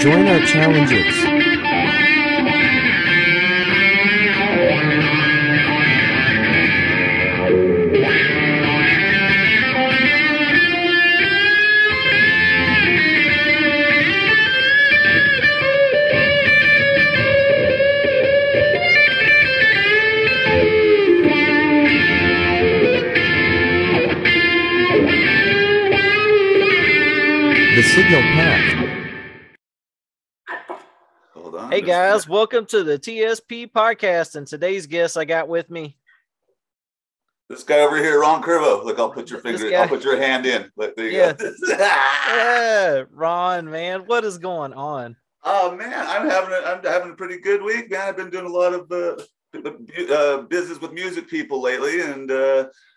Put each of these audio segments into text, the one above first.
Join our challenges. The signal path. Hold on. Hey guys, welcome to the TSP Podcast. And today's guest I got with me. This guy over here, Ron Kerbow. Look, I'll put your finger. I'll put your hand in. Look, there you go. Yeah, Ron, man, what is going on? Oh man, I'm having a pretty good week, man. I've been doing a lot of business with music people lately, and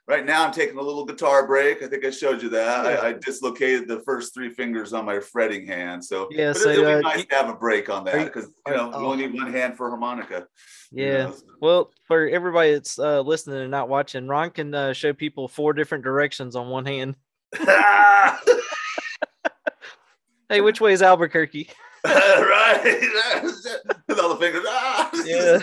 right now I'm taking a little guitar break. I think I showed you that. Yeah. I dislocated the first three fingers on my fretting hand, so Yeah, but so it'll be nice to have a break on that because you oh. only need one hand for harmonica. Yeah. You know? Well, for everybody that's listening and not watching, Ron can show people 4 different directions on one hand. Hey, which way is Albuquerque? Right. With all the fingers. Yeah.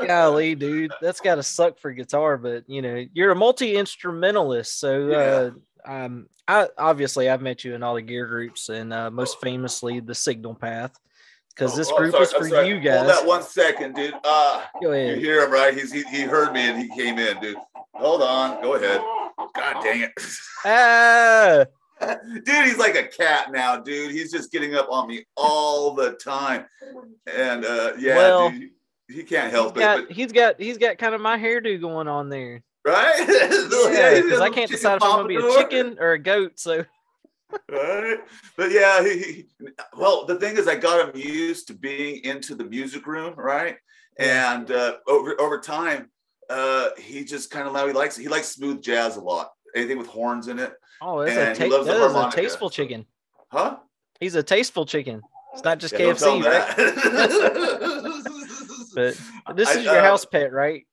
Golly, dude, that's got to suck for guitar, but you know, you're a multi-instrumentalist, so I've met you in all the gear groups, and most famously the Signal Path, because this group is for you guys. Hold that 1 second, dude. Go ahead. You hear him, right? He heard me and he came in, dude. Hold on. Go ahead. God dang it. Ah. Dude, he's like a cat now, dude. He's just getting up on me all the time. And dude, he can't help it. He's got kind of my hairdo going on there. Right? Yeah, because I can't decide if I'm gonna be a chicken or a goat. So right. But yeah, well, the thing is I got him used to being into the music room, right? And over time, he just kind of he likes smooth jazz a lot. Anything with horns in it. Oh, that is a tasteful chicken. Huh? He's a tasteful chicken. It's not just KFC, right? But this is your house pet, right?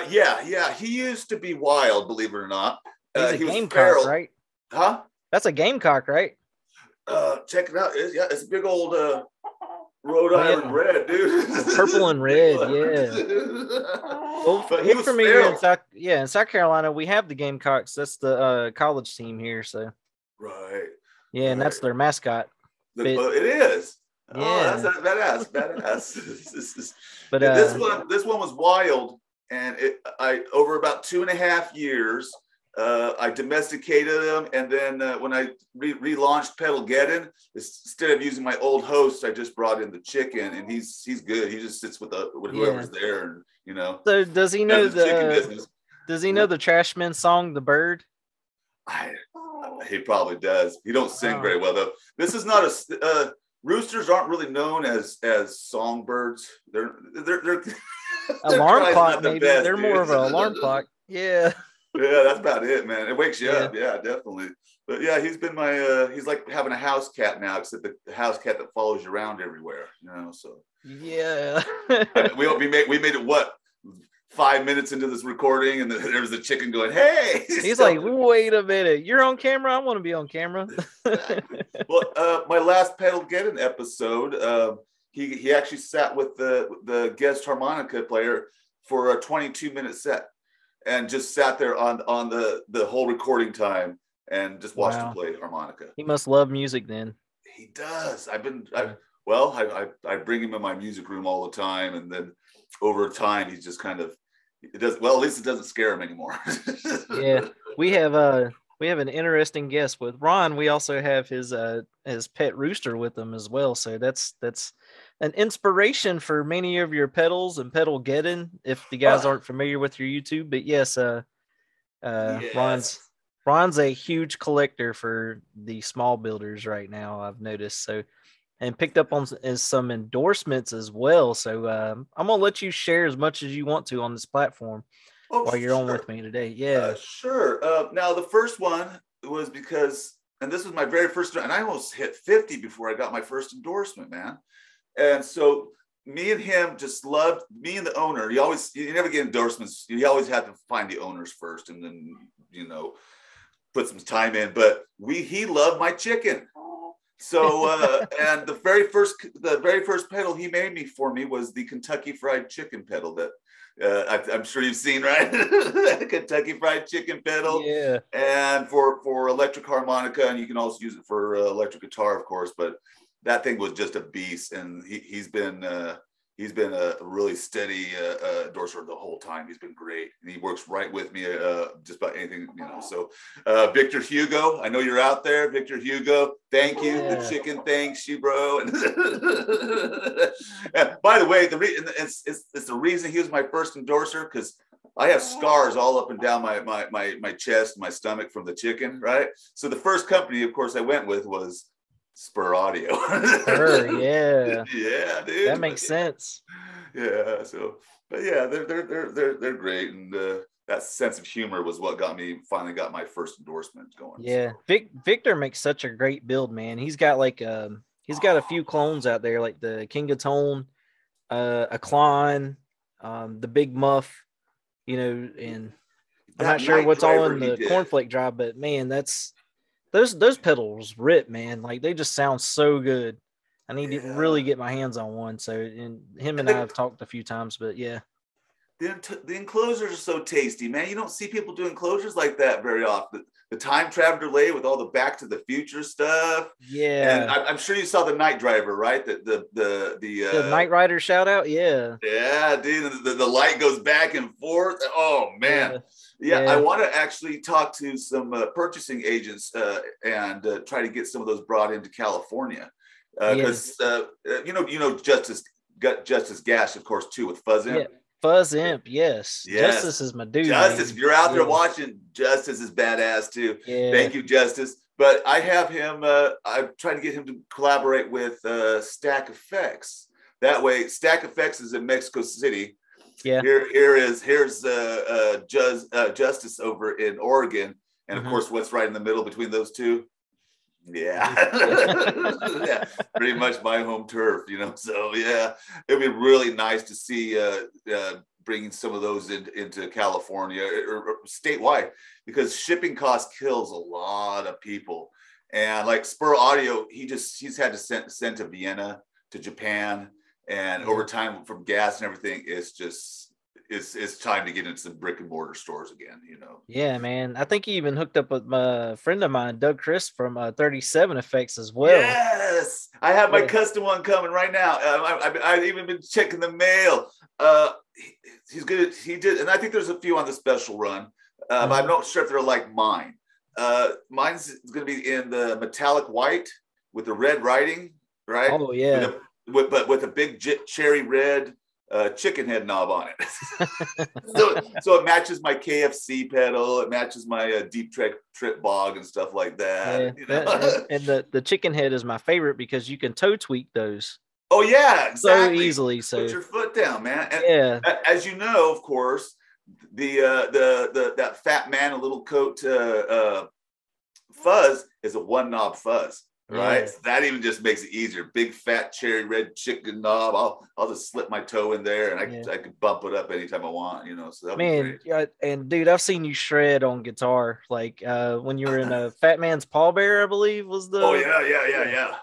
Yeah. He used to be wild, believe it or not. He's a gamecock, right? Huh? That's a gamecock, right? Check it out. It's a big old Rhode Island red, dude. Purple and red, yeah. Well, here for me in South Carolina, we have the Gamecocks. That's the college team here, so right. Yeah, and that's their mascot. It is. Yeah. Oh, that's badass. But this one was wild, and over about 2.5 years, I domesticated him, and then when I relaunched Pedalgeddon, instead of using my old host, I just brought in the chicken, and he's good. He just sits with whoever's there, and you know. So does he know the Trashman song, "The Bird"? He probably does. He don't sing very well though. This is not roosters aren't really known as songbirds. They're alarm clock maybe. They're more of an alarm clock. Yeah. Yeah, that's about it, man. It wakes you up. Yeah, definitely. But yeah, he's been he's like having a house cat now, except the house cat that follows you around everywhere, you know, so. Yeah. we made it 5 minutes into this recording, and there was a chicken going, "Hey!" He's like, "Wait a minute, you're on camera. I want to be on camera." Well, my last Pedalgeddon episode, he actually sat with the guest harmonica player for a 22-minute set, and just sat there on the whole recording time and just watched him play harmonica. He must love music then. He does. I bring him in my music room all the time, and then over time he's just kind of at least it doesn't scare him anymore. Yeah, we have an interesting guest with Ron. We also have his pet rooster with him as well, so that's an inspiration for many of your pedals and Pedalgeddon, if the guys aren't familiar with your YouTube. But yes, Ron's a huge collector for the small builders right now, I've noticed. So, and picked up on some endorsements as well. So I'm gonna let you share as much as you want to on this platform while you're on with me today. Yeah, sure. Now the first one was and this was my very first, and I almost hit 50 before I got my first endorsement, man. And so me and him just loved, me and the owner. You never get endorsements. You always have to find the owners first, and then put some time in. But he loved my chicken. So and the very first pedal he made me for me was the Kentucky Fried Chicken pedal that I'm sure you've seen, right? Kentucky Fried Chicken pedal. Yeah. And for electric harmonica, and you can also use it for electric guitar, of course. But that thing was just a beast, and he's been a really steady endorser the whole time. He's been great, and he works right with me just about anything, you know. So Victor Hugo, I know you're out there. Victor Hugo, thank you. Yeah. The chicken thanks you, bro. And by the way, it's the reason he was my first endorser, because I have scars all up and down my chest, my stomach from the chicken, right? So the first company, of course, I went with was Spur Audio. Yeah. Yeah, dude. That makes sense. Yeah. So, but yeah, they're great, and that sense of humor was what finally got my first endorsement going. Yeah, so. Victor makes such a great build, man. He's got a few clones out there, like the King of Tone, a Klon, the Big Muff, you know, and I'm not sure what's all in the Cornflake Drive, but man, those pedals rip, man. Like they just sound so good. I need to really get my hands on one. So, and him and I have talked a few times, but yeah. The enclosures are so tasty, man. You don't see people do enclosures like that very often. The time travel delay with all the Back to the Future stuff. Yeah. And I'm sure you saw the Night Driver, right? The Night Rider shout out. Yeah. Yeah, dude. The light goes back and forth. Oh man. Yeah. I want to actually talk to some purchasing agents and try to get some of those brought into California. Because you know Justice Gash, of course, too, with Fuzz Imp. Yeah. Fuzz Imp, yes. Justice is my dude. Justice, man. if you're out there watching, Justice is badass too. Yeah. Thank you, Justice. But I have him. I'm trying to get him to collaborate with Stack Effects. That way, Stack Effects is in Mexico City. Yeah. Here's Justice over in Oregon, and of course, what's right in the middle between those two? Yeah. Yeah, pretty much my home turf, you know. So yeah, it'd be really nice to see bringing some of those into California or statewide, because shipping cost kills a lot of people. And like Spur Audio, he's had to send to Vienna, to Japan, and over time from gas and everything, it's time to get into some brick and mortar stores again, you know. Yeah, man. I think he even hooked up with a friend of mine, Doug Chris from 37 Effects as well. Yes, I have my custom one coming right now. I've even been checking the mail. He's good. He did, and I think there's a few on the special run. But I'm not sure if they're like mine. Mine's going to be in the metallic white with the red writing, right? Oh yeah. With a big cherry red chicken head knob on it. so it matches my KFC pedal. It matches my deep trip bog and stuff like that. Yeah, you know? and the chicken head is my favorite because you can toe tweak those. Oh yeah, exactly. So easily. So put your foot down, man. And as you know, of course, that fat man in little coat fuzz is a one knob fuzz. Right, so that even just makes it easier. Big fat cherry red chicken knob. I'll just slip my toe in there, and I can bump it up anytime I want. You know, so man, and dude, I've seen you shred on guitar. Like when you were in a Fat Man's Pallbearer, I believe was the. Oh yeah.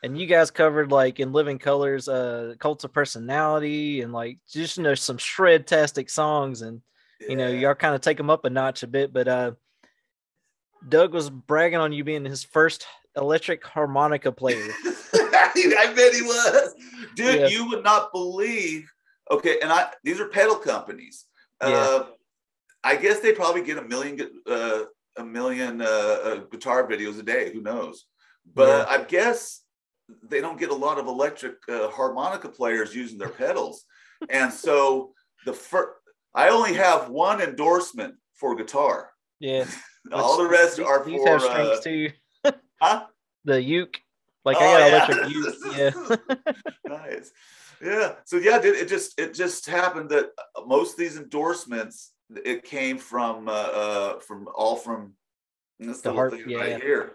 And you guys covered like in Living Colors, Cults of Personality, and like just some shred-tastic songs, and you know y'all kind of take them up a notch a bit. But Doug was bragging on you being his first electric harmonica player. I bet he was, dude. You would not believe. Okay, and these are pedal companies. I guess they probably get a million guitar videos a day. Who knows? But I guess they don't get a lot of electric harmonica players using their pedals. And so I only have one endorsement for guitar. Yeah. All the rest are these for have strings too. Huh? The uke. Like I got electric uke. Yeah. Nice. Yeah. So yeah, it just happened that most of these endorsements, it came from that's the heart thing right here.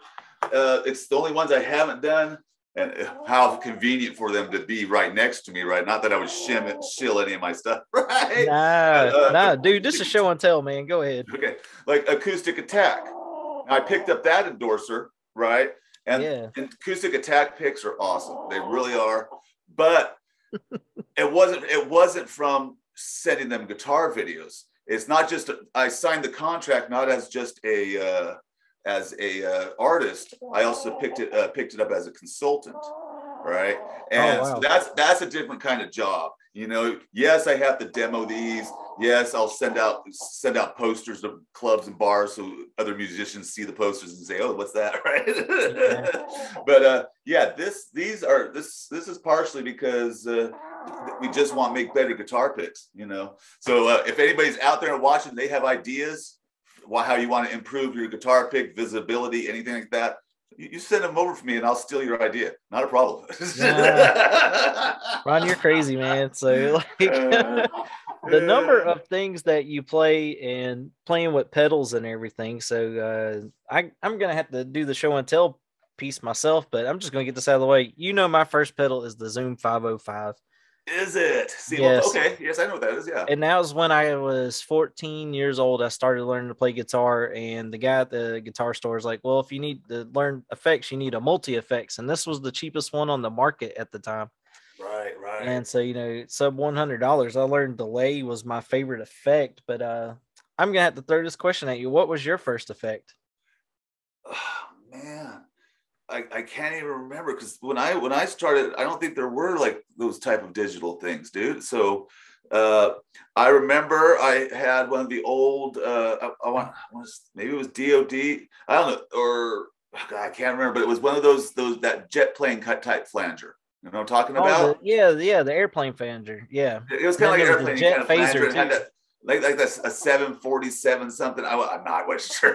It's the only ones I haven't done, and how convenient for them to be right next to me, right? Not that I would shill any of my stuff, right? Nah, dude, this is show and tell, man. Go ahead. Okay, like Acoustic Attack. I picked up that endorser, right? And acoustic attack picks are awesome. They really are. But it wasn't from sending them guitar videos. It's not just I signed the contract not as just a artist. I also picked it up as a consultant, right? And so that's a different kind of job. You know, yes, I have to demo these. Yes, I'll send out posters to clubs and bars so other musicians see the posters and say, "Oh, what's that?" Right? But this is partially because we just want to make better guitar picks. You know, so if anybody's out there watching, they have ideas how you want to improve your guitar pick, visibility, anything like that. You send them over for me and I'll steal your idea. Not a problem. Ron, you're crazy, man. So like the number of things that you play and playing with pedals and everything. So I'm going to have to do the show and tell piece myself, but I'm just going to get this out of the way. You know, my first pedal is the Zoom 505. Is it? See, yes. Well, okay. Yes, I know what that is. Yeah. And that was when I was 14 years old. I started learning to play guitar, and the guy at the guitar store is like, well, if you need to learn effects, you need a multi-effects. And this was the cheapest one on the market at the time. Right. And so, you know, sub $100. I learned delay was my favorite effect, but I'm going to have to throw this question at you. What was your first effect? Oh, man. I can't even remember because when I started, I don't think there were like those type of digital things, dude. So I remember I had one of the old maybe it was DOD, I don't know, or I can't remember, but it was one of those that jet plane type flanger. You know what I'm talking about? The airplane flanger. Yeah, it was kind of like an airplane jet kind of flanger. It had that, like that's a 747 something. I'm not quite sure.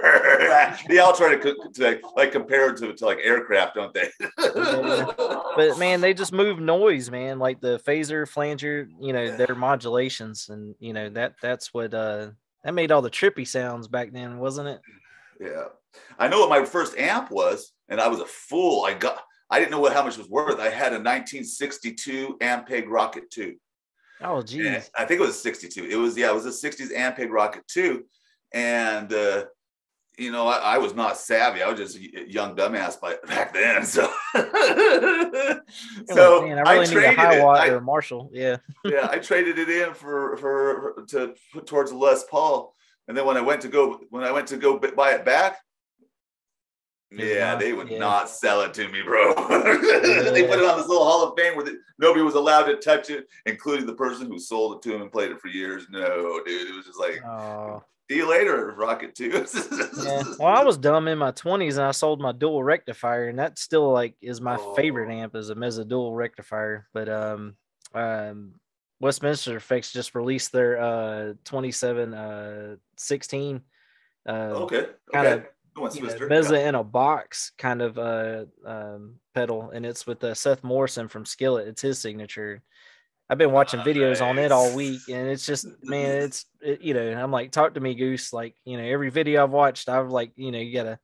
They all try to like compare it to like aircraft, don't they? Yeah. But man, they just move noise, man. Like the phaser, flanger, you know, their modulations, and you know that's what that made all the trippy sounds back then, wasn't it? Yeah, I know what my first amp was, and I was a fool. I didn't know how much it was worth. I had a 1962 Ampeg Rocket 2. Oh, geez. I think it was 62. It was a 60s Ampeg Rocket 2. And, you know, I was not savvy. I was just a young dumbass back then. So, man, I really need a high watt or a Marshall. Yeah. Yeah, I traded it in to put towards the Les Paul. And then when I went to go buy it back, they would not sell it to me, bro. They put it on this little Hall of Fame where nobody was allowed to touch it, including the person who sold it to him and played it for years. No, dude, it was just like, see you later, Rocket 2. Yeah. Well, I was dumb in my 20s and I sold my dual rectifier, and that still like is my favorite amp as a Mezza dual rectifier. But Westminster Effects just released their 2716 kind of Mezza in a box kind of pedal, and it's with Seth Morrison from Skillet. It's his signature. I've been watching videos on it all week, and it's just, man, you know, I'm like, talk to me, Goose. Like, you know, every video I've watched, I've like, you know, you gotta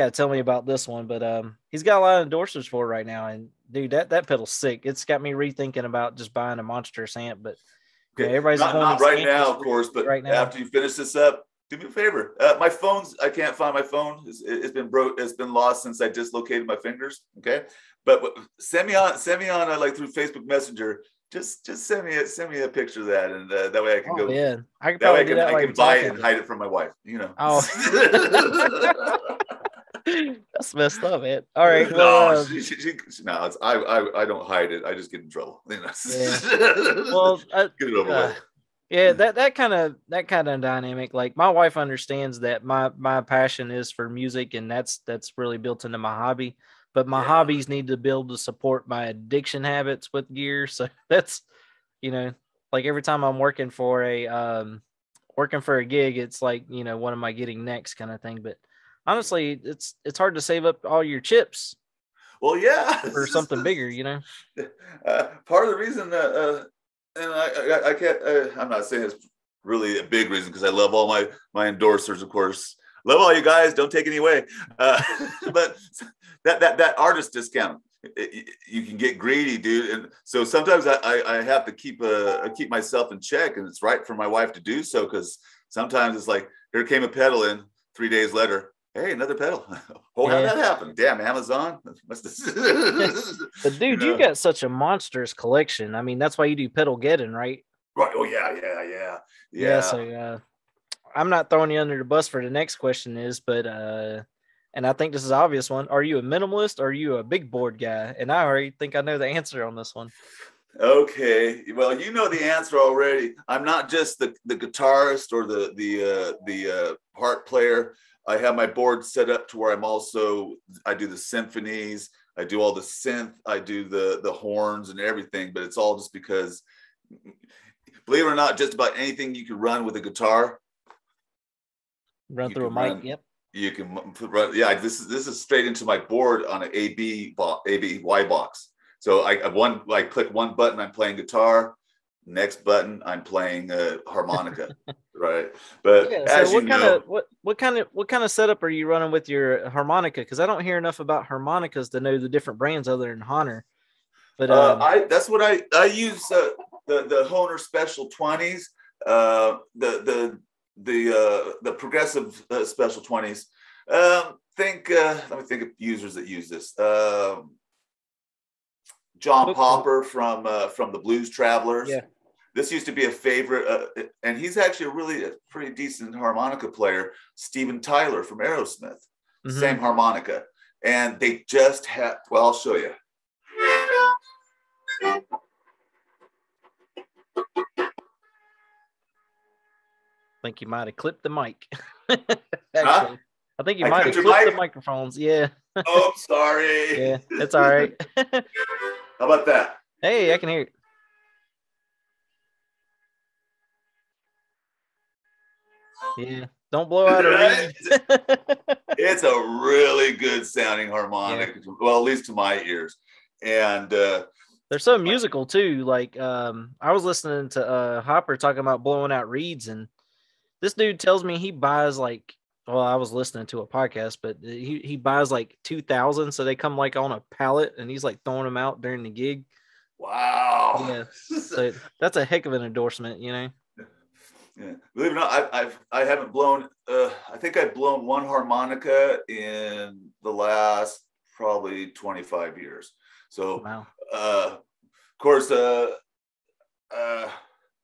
tell me about this one. But he's got a lot of endorsers for it right now, and dude, that pedal's sick. It's got me rethinking about just buying a monstrous amp. But you know, everybody's not right now, of course, but right now, after you finish this up, do me a favor. My phone's, I can't find my phone. It's been broke. It's been lost since I dislocated my fingers. Okay. But send me on like through Facebook Messenger. Just send me a picture of that. And that way I can go. Yeah. I can buy it and hide it from my wife, you know? Oh, that's messed up, man. All right. Well, I don't hide it. I just get in trouble. You know? Yeah. Well, get it over with. Yeah, that kind of dynamic. Like my wife understands that my passion is for music, and that's really built into my hobby. But my hobbies need to be able to support my addiction habits with gear. So that's, you know, like every time I'm working for a gig, it's like, you know, what am I getting next kind of thing. But honestly, it's hard to save up all your chips. Well, yeah, for something bigger, you know. Part of the reason and I can't, I'm not saying it's really a big reason because I love all my endorsers, of course. Love all you guys. Don't take any away. But that artist discount, you can get greedy, dude. And so sometimes I have to keep myself in check, and it's right for my wife to do so, because sometimes it's like, here came a pedal in 3 days later. Hey, another pedal. Oh, how'd Yeah. that happen? Damn, Amazon. Must have- But dude, you got such a monstrous collection. I mean, that's why you do pedal getting, right? Right. Oh yeah. Yeah. So I'm not throwing you under the bus for the next question but and I think this is an obvious one. Are you a minimalist or are you a big board guy? And I already think I know the answer on this one. Okay. Well, you know the answer already. I'm not just the guitarist or the part player. I have my board set up to where I do the symphonies, I do all the synth, I do the horns and everything, but it's all just because, believe it or not, just about anything you can run with a guitar. Run through a mic. Yep. You can run. Yeah, this is straight into my board on an ABY box. So I click one button, I'm playing guitar. Next button, I'm playing harmonica, right? But yeah, as so you know, what kind of setup are you running with your harmonica? Because I don't hear enough about harmonicas to know the different brands other than Honor. But that's what I use the Hohner Special 20s, the progressive Special 20s. Let me think of users that use this. John Popper from the Blues Travelers. Yeah. This used to be a favorite, and he's actually a pretty decent harmonica player. Steven Tyler from Aerosmith, same harmonica, and they just have. Well, I'll show you. I think you might have clipped the mic. Huh? I think you might have clipped the microphones. Yeah. Oh, sorry. Yeah, it's all right. How about that? Hey, I can hear it. Yeah. Don't blow out a reed. It's a really good sounding harmonic. Yeah. Well, at least to my ears. And they're so musical too. Like I was listening to Hopper talking about blowing out reeds, and this dude tells me he buys I was listening to a podcast, but he buys 2,000, so they come on a pallet, and he's throwing them out during the gig. Wow. Yeah. So that's a heck of an endorsement, Yeah. Believe it or not, I haven't blown. I think I've blown one harmonica in the last probably 25 years. So, wow. Of course,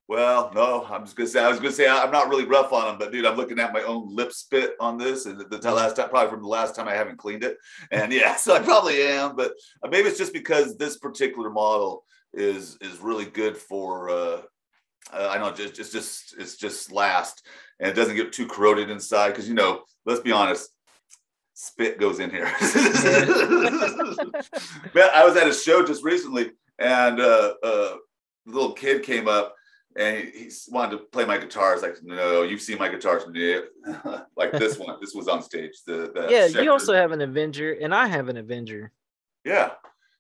well, no, I was gonna say I'm not really rough on them, but dude, I'm looking at my own lip spit on this, and the last time, probably from the last time I haven't cleaned it, and yeah, so I probably am, but maybe it's just because this particular model is really good for. I know it's just last, and it doesn't get too corroded inside because let's be honest, spit goes in here. But I was at a show just recently, and the little kid came up. And he wanted to play my guitar. I was like, no, you've seen my guitars. Like this one. This was on stage. The Schecter. You also have an Avenger, and I have an Avenger. Yeah.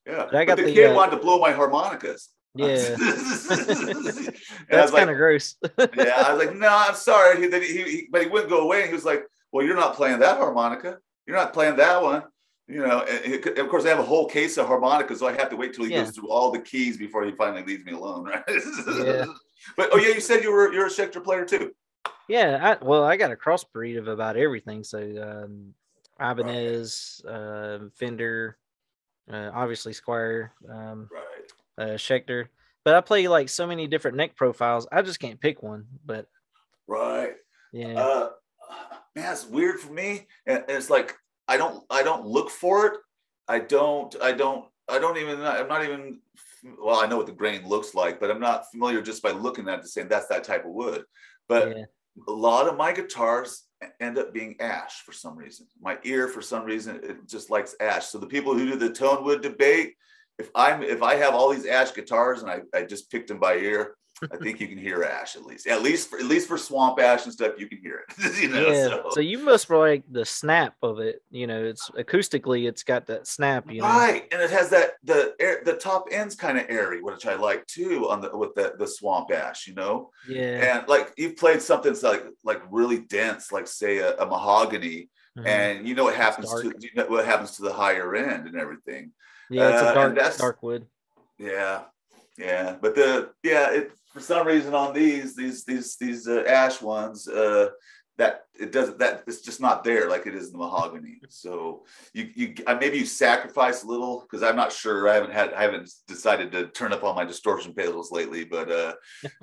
But the kid wanted to blow my harmonicas. Yeah. That's kind of gross. Yeah, I was like, no, I'm sorry. But he wouldn't go away. And he was like, well, you're not playing that harmonica. You're not playing that one. And of course, I have a whole case of harmonicas, so I have to wait till he goes through all the keys before he finally leaves me alone, right? Yeah. But you said you're a Schecter player too. Yeah, I got a crossbreed of about everything. So Ibanez, Fender, obviously Squire, Schecter. But I play so many different neck profiles. I just can't pick one. But yeah, man, it's weird for me. And it's I don't look for it. I'm not even. Well, I know what the grain looks like, but I'm not familiar just by looking at it saying that's that type of wood. But a lot of my guitars end up being ash for some reason. My ear, for some reason, it just likes ash. So the people who do the tone wood debate, if I have all these ash guitars and I just picked them by ear, I think you can hear ash at least for swamp ash and stuff. You can hear it. So you must like the snap of it. It's acoustically, it's got that snap. Right, and it has that the top end's kind of airy, which I like too with the swamp ash. Yeah, and you've played something that's like really dense, like say a mahogany, and what happens to the higher end and everything. Yeah, it's a dark wood. Yeah, but for some reason on these ash ones, that it doesn't, that it's just not there like it is in the mahogany. So you maybe you sacrifice a little, because I'm not sure. I haven't decided to turn up all my distortion pedals lately, but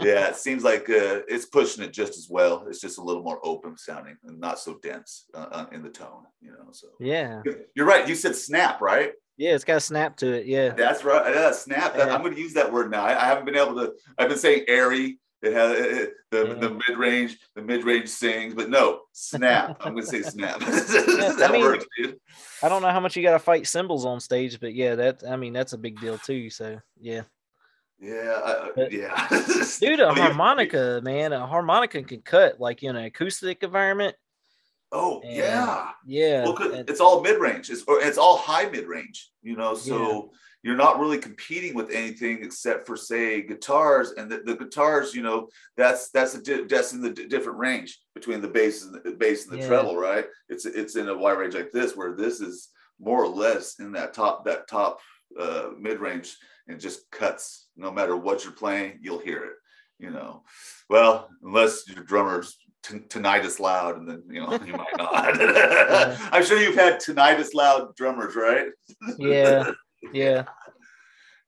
yeah, it seems like it's pushing it just as well. It's just a little more open sounding and not so dense in the tone, you know. So yeah, you're right. You said snap, right? yeah, it's got a snap to it. Yeah, that's right. Yeah, snap. Yeah. I'm going to use that word now. I haven't been able to. I've been saying airy. It has the mid range sings, but no, snap. I'm going to say snap. That works, dude. I don't know how much you got to fight cymbals on stage, but yeah, that's a big deal too. So yeah. Yeah, yeah. Dude, a harmonica, man, a harmonica can cut like in an acoustic environment. Oh, and, yeah. Well, it's all mid-range. It's all high mid-range, you know, so you're not really competing with anything except for, say, guitars. And the guitars, you know, that's in the different range between the bass and the treble, right? It's in a wide range like this, where this is more or less in that top mid-range, and just cuts. No matter what you're playing, you'll hear it, you know. Well, unless your drummer's tinnitus loud, and then, you know, you might not. I'm sure you've had tinnitus loud drummers, right? Yeah.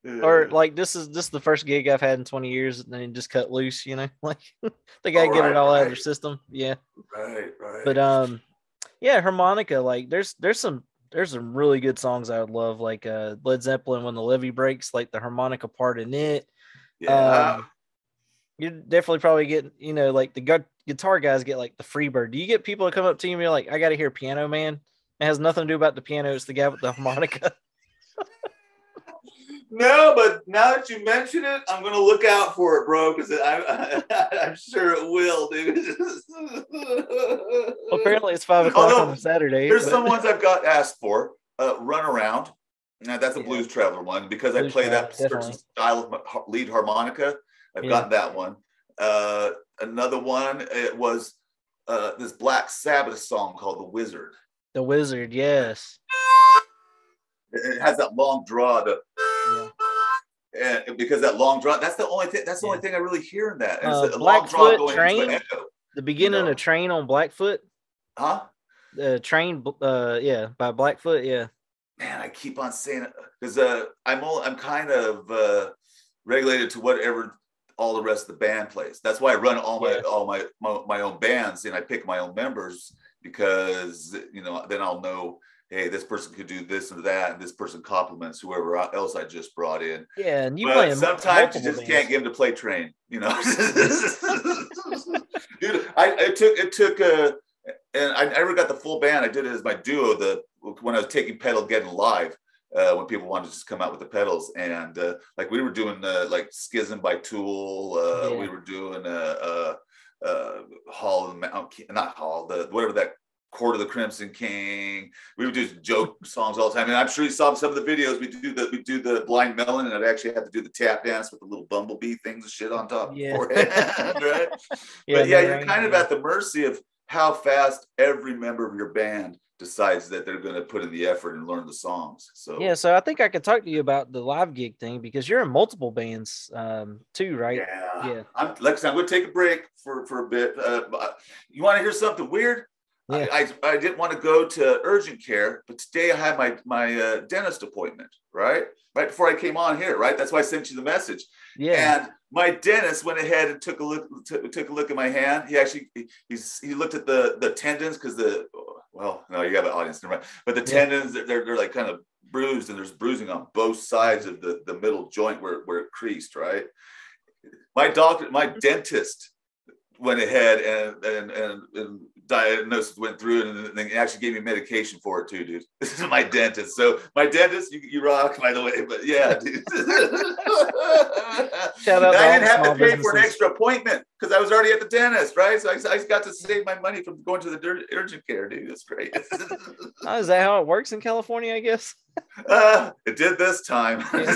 Or like this is the first gig I've had in 20 years, and then just cut loose, you know, like they gotta get it all out of their system. Yeah. Right. But yeah, harmonica, like there's some really good songs I would love, like Led Zeppelin, When the Levee Breaks, like the harmonica part in it. Yeah. You definitely probably get, you know, like the guitar guys get like the Freebird. Do you get people to come up to you and be like, I got to hear Piano Man? It has nothing to do about the piano. It's the guy with the harmonica. No, but now that you mention it, I'm going to look out for it, bro, because I'm sure it will, dude. Well, apparently it's 5 o'clock on a Saturday. There's some ones I've got asked for. Run Around. Now, that's a Blues Traveler one, because I play that certain style of lead harmonica. I've gotten that one. Another one, it was this Black Sabbath song called The Wizard. The Wizard, yes. It has that long draw. And because that long draw, that's the only thing. That's the only thing I really hear in that. It's a long draw going Train, into an echo. The beginning of Train on Blackfoot. Huh? Train, by Blackfoot, yeah. Man, I keep on saying it because I'm kind of regulated to whatever all the rest of the band plays. That's why I run all my own bands, and I pick my own members, because, you know, then I'll know, hey, this person could do this or that, and this person compliments whoever else I just brought in. Yeah, and you play sometimes you just can't get them to play Train, you know. Dude, it took and I never got the full band. I did it as my duo when I was taking Pedal Getting live. When people wanted to just come out with the pedals, and like we were doing like Schism by Tool, we were doing Hall of the Mountain, not Hall, whatever that Court of the Crimson King. We would do joke songs all the time, and I'm sure you saw some of the videos. We do the Blind Melon, and I'd actually have to do the tap dance with the little bumblebee things and shit on top. Yeah. Right. But you're kind of at the mercy of how fast every member of your band decides that they're going to put in the effort and learn the songs. So I think I could talk to you about the live gig thing, because you're in multiple bands too, right? Yeah. I'm going to take a break for a bit. You want to hear something weird? Yeah. I didn't want to go to urgent care, but today I had my dentist appointment, right before I came on here, right? That's why I sent you the message. Yeah. And my dentist went ahead and took a look at my hand. He actually he looked at the tendons, because no, you have an audience, never mind. But the tendons, they're like kind of bruised, and there's bruising on both sides of the middle joint where it creased, right? My dentist went ahead and diagnosis went through it, and they actually gave me medication for it too, dude. This is my dentist. So my dentist, you rock, by the way. But yeah, dude. Shout out. I didn't have to pay for an extra appointment because I was already at the dentist, right? So I got to save my money from going to the urgent care, dude. That's great. Oh, is that how it works in California, I guess? It did this time. But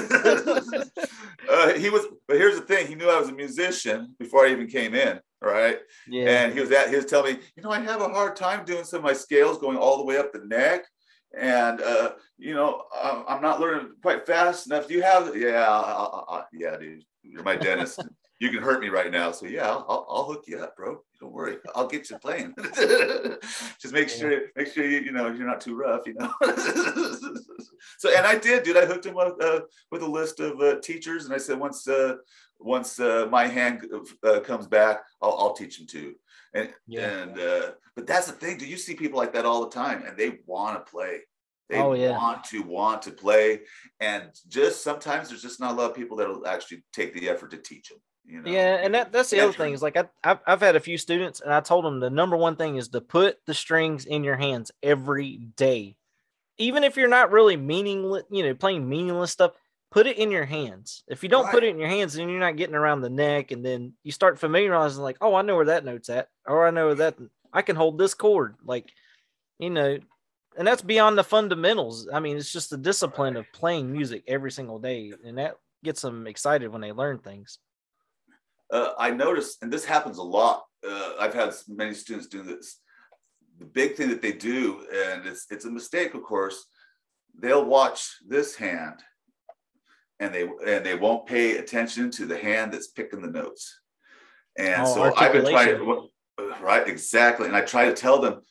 here's the thing. He knew I was a musician before I even came in. Right. Yeah. And he was telling me, you know, I have a hard time doing some of my scales going all the way up the neck. And, you know, I'm not learning quite fast enough. Do you have, yeah, dude, you're my dentist. you can hurt me right now. So yeah, I'll hook you up, bro. Don't worry, I'll get you playing. Just make sure you know you're not too rough, you know. So and I did, dude. I hooked him up with a list of teachers, and I said once my hand comes back, I'll teach him too. And but that's the thing. Do you see people like that all the time, and they want to play? They want to play, and just sometimes there's just not a lot of people that'll actually take the effort to teach them. You know? Yeah, and that's the other thing is like I've had a few students, and I told them the number one thing is to put the strings in your hands every day, even if you're not really meaningless, playing meaningless stuff. Put it in your hands. If you don't put it in your hands, then you're not getting around the neck, and then you start familiarizing, like, oh, I know where that note's at, or I know that I can hold this chord, like, and that's beyond the fundamentals. I mean, it's just the discipline of playing music every single day, and that gets them excited when they learn things. I noticed, and this happens a lot. I've had many students do this. The big thing that they do, and it's a mistake, of course, they'll watch this hand, and they won't pay attention to the hand that's picking the notes. And so I've been trying, right, exactly. And I try to tell them,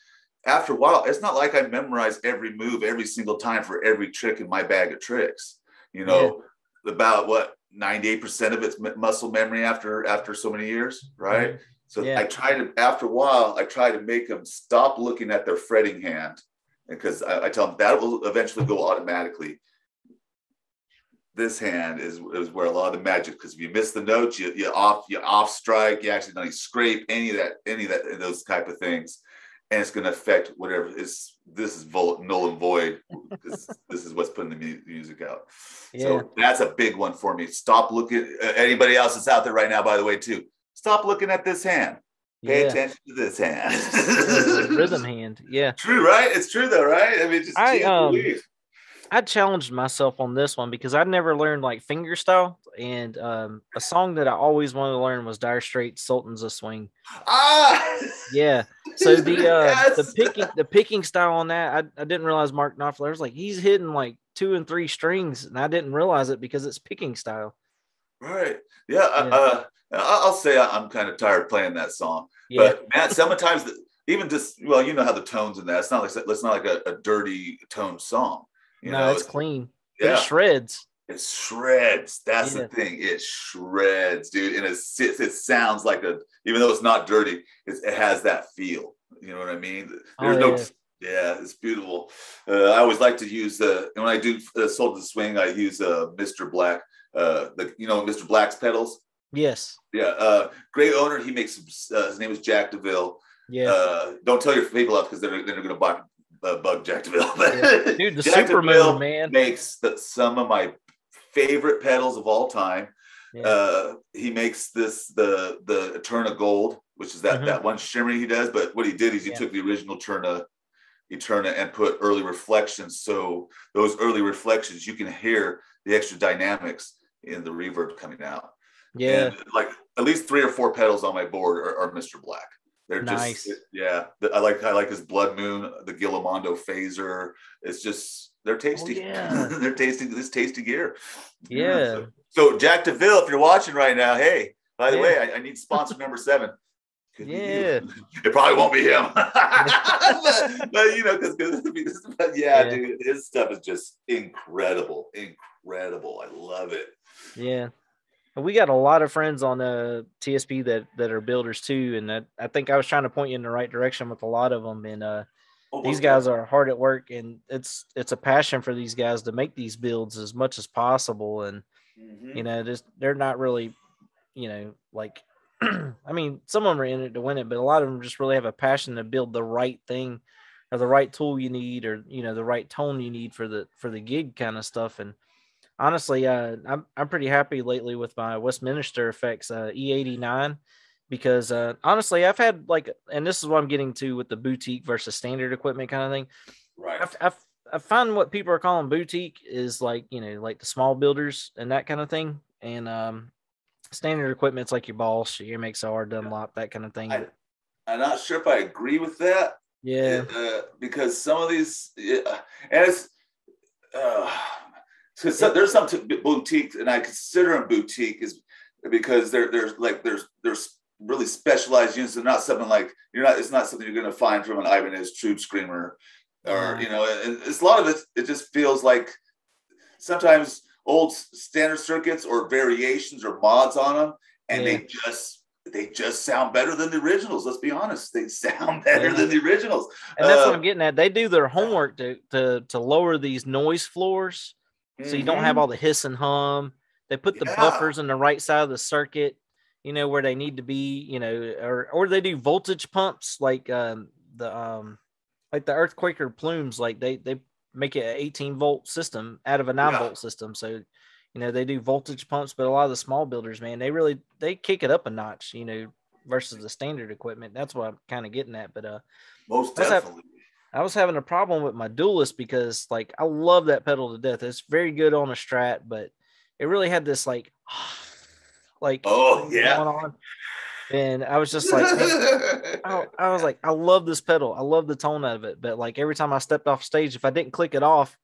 after a while, it's not like I memorize every move every single time for every trick in my bag of tricks. About what 98% of it's muscle memory after so many years, right? Mm-hmm. So after a while, I try to make them stop looking at their fretting hand, because I tell them that will eventually go automatically. This hand is where a lot of the magic, because if you miss the notes, you off strike, you accidentally scrape any of those type of things, and it's going to affect whatever is. This is null and void, because this is what's putting the music out. Yeah. So that's a big one for me. Stop looking. Anybody else that's out there right now, by the way, too. Stop looking at this hand. Pay attention to this hand. Rhythm hand. Yeah. True, right? It's true though, right? I mean, just I challenged myself on this one because I'd never learned like finger style, and a song that I always wanted to learn was Dire Straits' "Sultans of Swing." Yeah. So the picking style on that, I didn't realize Mark Knopfler was like, he's hitting like 2 and 3 strings, and I didn't realize it because it's picking style. Right. Yeah. I'll say I'm kind of tired of playing that song, but man, sometimes even just how the tones in that, it's not like a dirty tone song. It's clean. Yeah. It shreds. It shreds. That's the thing. It shreds, dude. And it sounds like even though it's not dirty, it has that feel. You know what I mean? There's it's beautiful. I always like to use when I do Sultans of Swing, I use Mr. Black, Mr. Black's pedals. Yes. Yeah. Great owner. He makes, his name is Jack DeVille. Yeah. Don't tell your people up, because they're going to buy bug Jack DeVille. Dude, the Jack Superman, DeVille man, makes some of my favorite pedals of all time. Yeah. He makes the Eterna Gold, which is that one shimmery he does. But what he did is he took the original Eterna and put early reflections. So those early reflections, you can hear the extra dynamics in the reverb coming out. Yeah. And like at least 3 or 4 pedals on my board are Mr. Black. They're nice. I like his Blood Moon, the Gillamondo Phaser. It's just, they're tasty. They're tasty. This tasty gear. Yeah. So Jack DeVille, if you're watching right now, hey, by the way, I need sponsor number 7. It probably won't be him. but dude, his stuff is just incredible. I love it. Yeah. We got a lot of friends on TSP that are builders too, and I think I was trying to point you in the right direction with a lot of them. And these guys are hard at work, and it's a passion for these guys to make these builds as much as possible. And they're not really, like, I mean, some of them are in it to win it, but a lot of them just really have a passion to build the right thing, or the right tool you need, or the right tone you need for the gig kind of stuff. And honestly, I'm pretty happy lately with my Westminster Effects E89, because honestly, I've had and this is what I'm getting to with the boutique versus standard equipment kind of thing. Right. I find what people are calling boutique is like the small builders and that kind of thing, and standard equipment's like your Bosch, your MXR, Dunlop, that kind of thing. I'm not sure if I agree with that. Yeah. Because some of these, and it's. So there's some boutiques, and I consider them boutique, is because there's really specialized units. They're not something like it's not something you're going to find from an Ibanez Troop Screamer, or and it's a lot of it. It just feels like sometimes old standard circuits or variations or mods on them, and they just sound better than the originals. Let's be honest, they sound better than the originals. And that's what I'm getting at. They do their homework to lower these noise floors, so you don't have all the hiss and hum. They put the buffers on the right side of the circuit, where they need to be, or they do voltage pumps like the Earthquaker plumes, like they make it an 18 volt system out of a 9 volt system. So, they do voltage pumps, but a lot of the small builders, man, they kick it up a notch, versus the standard equipment. That's what I'm kind of getting at. But most definitely. I was having a problem with my Duelist because like I love that pedal to death. It's very good on a Strat, but it really had this like going on. And I was just like, I was like, I love this pedal. I love the tone of it. But like every time I stepped off stage, if I didn't click it off,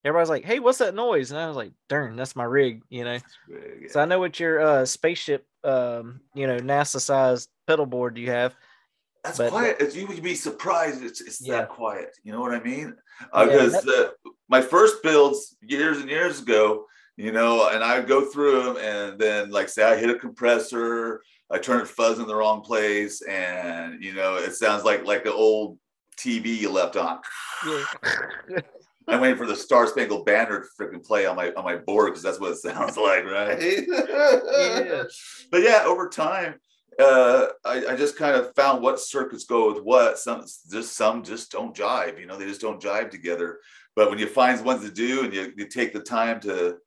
everybody's like, hey, what's that noise? And I was like, darn, that's my rig, So I know what your spaceship, NASA sized pedal board you have. That's quiet. You would be surprised. It's that quiet. You know what I mean? Because my first builds years and years ago, and I would go through them and then like say I hit a compressor, I turn it fuzz in the wrong place, and it sounds like an old TV you left on. Yeah. I'm waiting for the Star Spangled Banner to freaking play on my board because that's what it sounds like, right? Yeah. But yeah, over time, I just kind of found what circuits go with what. Some just don't jive. They just don't jive together. But when you find ones that do, and you take the time to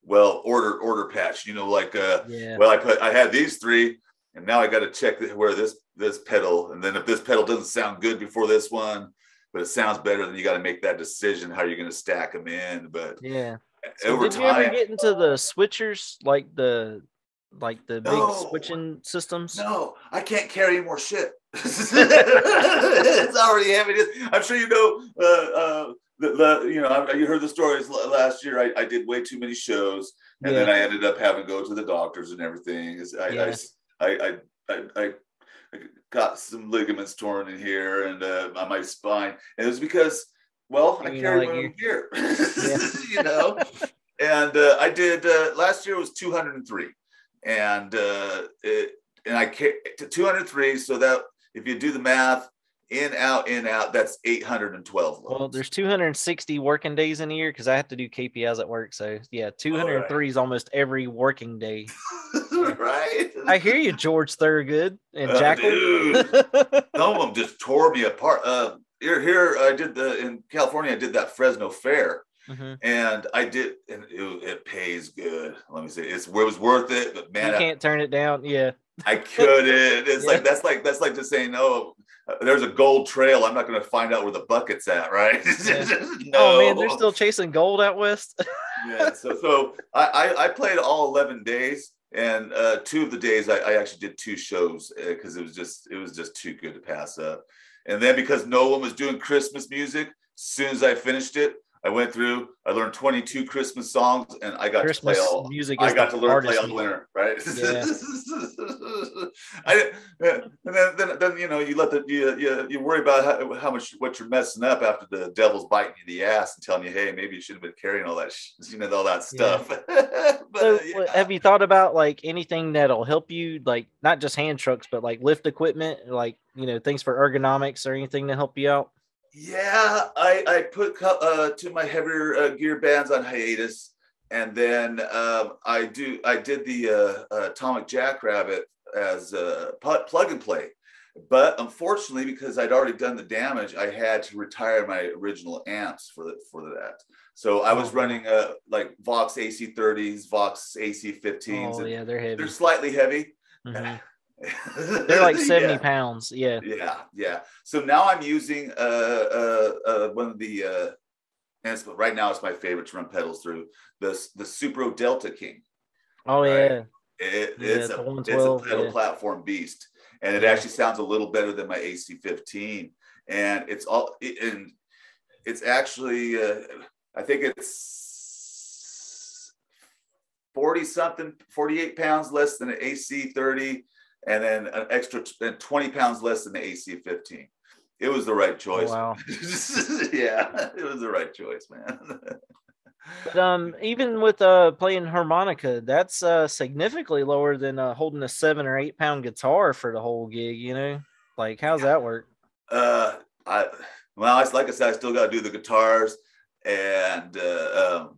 order patch, I had these 3, and now I got to check where this pedal, and then if this pedal doesn't sound good before this one, but it sounds better, then you got to make that decision how you're going to stack them in. But so did you ever get into the switchers, like the big switching systems? No, I can't carry any more shit. It's already heavy. I'm sure you heard the stories last year. I did way too many shows, and then I ended up having to go to the doctors and everything. I got some ligaments torn in here and on my spine, and it was because I carried my own gear. And I did last year was 203, and I carried 203. So that if you do the math, in out, that's 812 loads. Well, there's 260 working days in a year because I have to do KPIs at work. So yeah, 203 is almost every working day. Right. I hear you, George Thorogood and Jackal. Dude, some of them just tore me apart. Here I did in California. I did that Fresno Fair, and I did, and it pays good. Let me say, it was worth it. But man, you can't turn it down. Yeah, I couldn't. It's like that's like just saying, oh, there's a gold trail. I'm not going to find out where the bucket's at, right? No. Oh man, they're still chasing gold out west. Yeah. So I played all 11 days. And 2 of the days I actually did 2 shows because it was just too good to pass up. And then because no one was doing Christmas music, as soon as I finished it, I went through. I learned 22 Christmas songs, and I got Christmas to play all music. I got to learn to play all the winter, right? Yeah. And then you worry about what you're messing up after the devil's biting you in the ass and telling you, hey, maybe you shouldn't have been carrying all that all that stuff. Yeah. But have you thought about like anything that'll help you, like not just hand trucks, but like lift equipment, like things for ergonomics or anything to help you out? Yeah, I put to my heavier gear bands on hiatus, and then I did the Atomic Jackrabbit as a plug and play, but unfortunately, because I'd already done the damage, I had to retire my original amps for that. So I was running like Vox AC30s, Vox AC15s. Oh yeah, they're heavy. They're slightly heavy. Mm-hmm. They're like 70 pounds. Yeah. So now I'm using one of the and right now it's my favorite to run pedals through, the Supro Delta King. Oh right? It's a pedal platform beast, and it actually sounds a little better than my AC15, and it's actually I think it's 48 pounds less than an AC 30, and then an extra 20 pounds less than the AC 15. It was the right choice. Oh, wow. Yeah, it was the right choice, man. But even with playing harmonica, that's significantly lower than holding a 7 or 8 pound guitar for the whole gig. You know, like how's that work? Well, like I said, I still got to do the guitars, and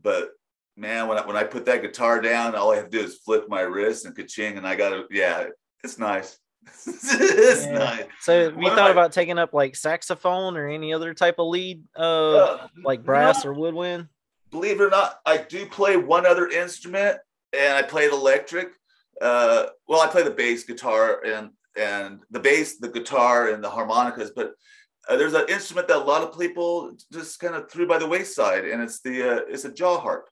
but man, when I put that guitar down, all I have to do is flick my wrist and ka-ching, and I got to, yeah, it's nice. It's nice. So have you thought about taking up like saxophone or any other type of lead, like brass or woodwind? Believe it or not, I do play one other instrument, and I play the electric. Well, I play the bass guitar and the bass, the guitar, and the harmonicas. But there's an instrument that a lot of people just kind of threw by the wayside, and it's a jaw harp.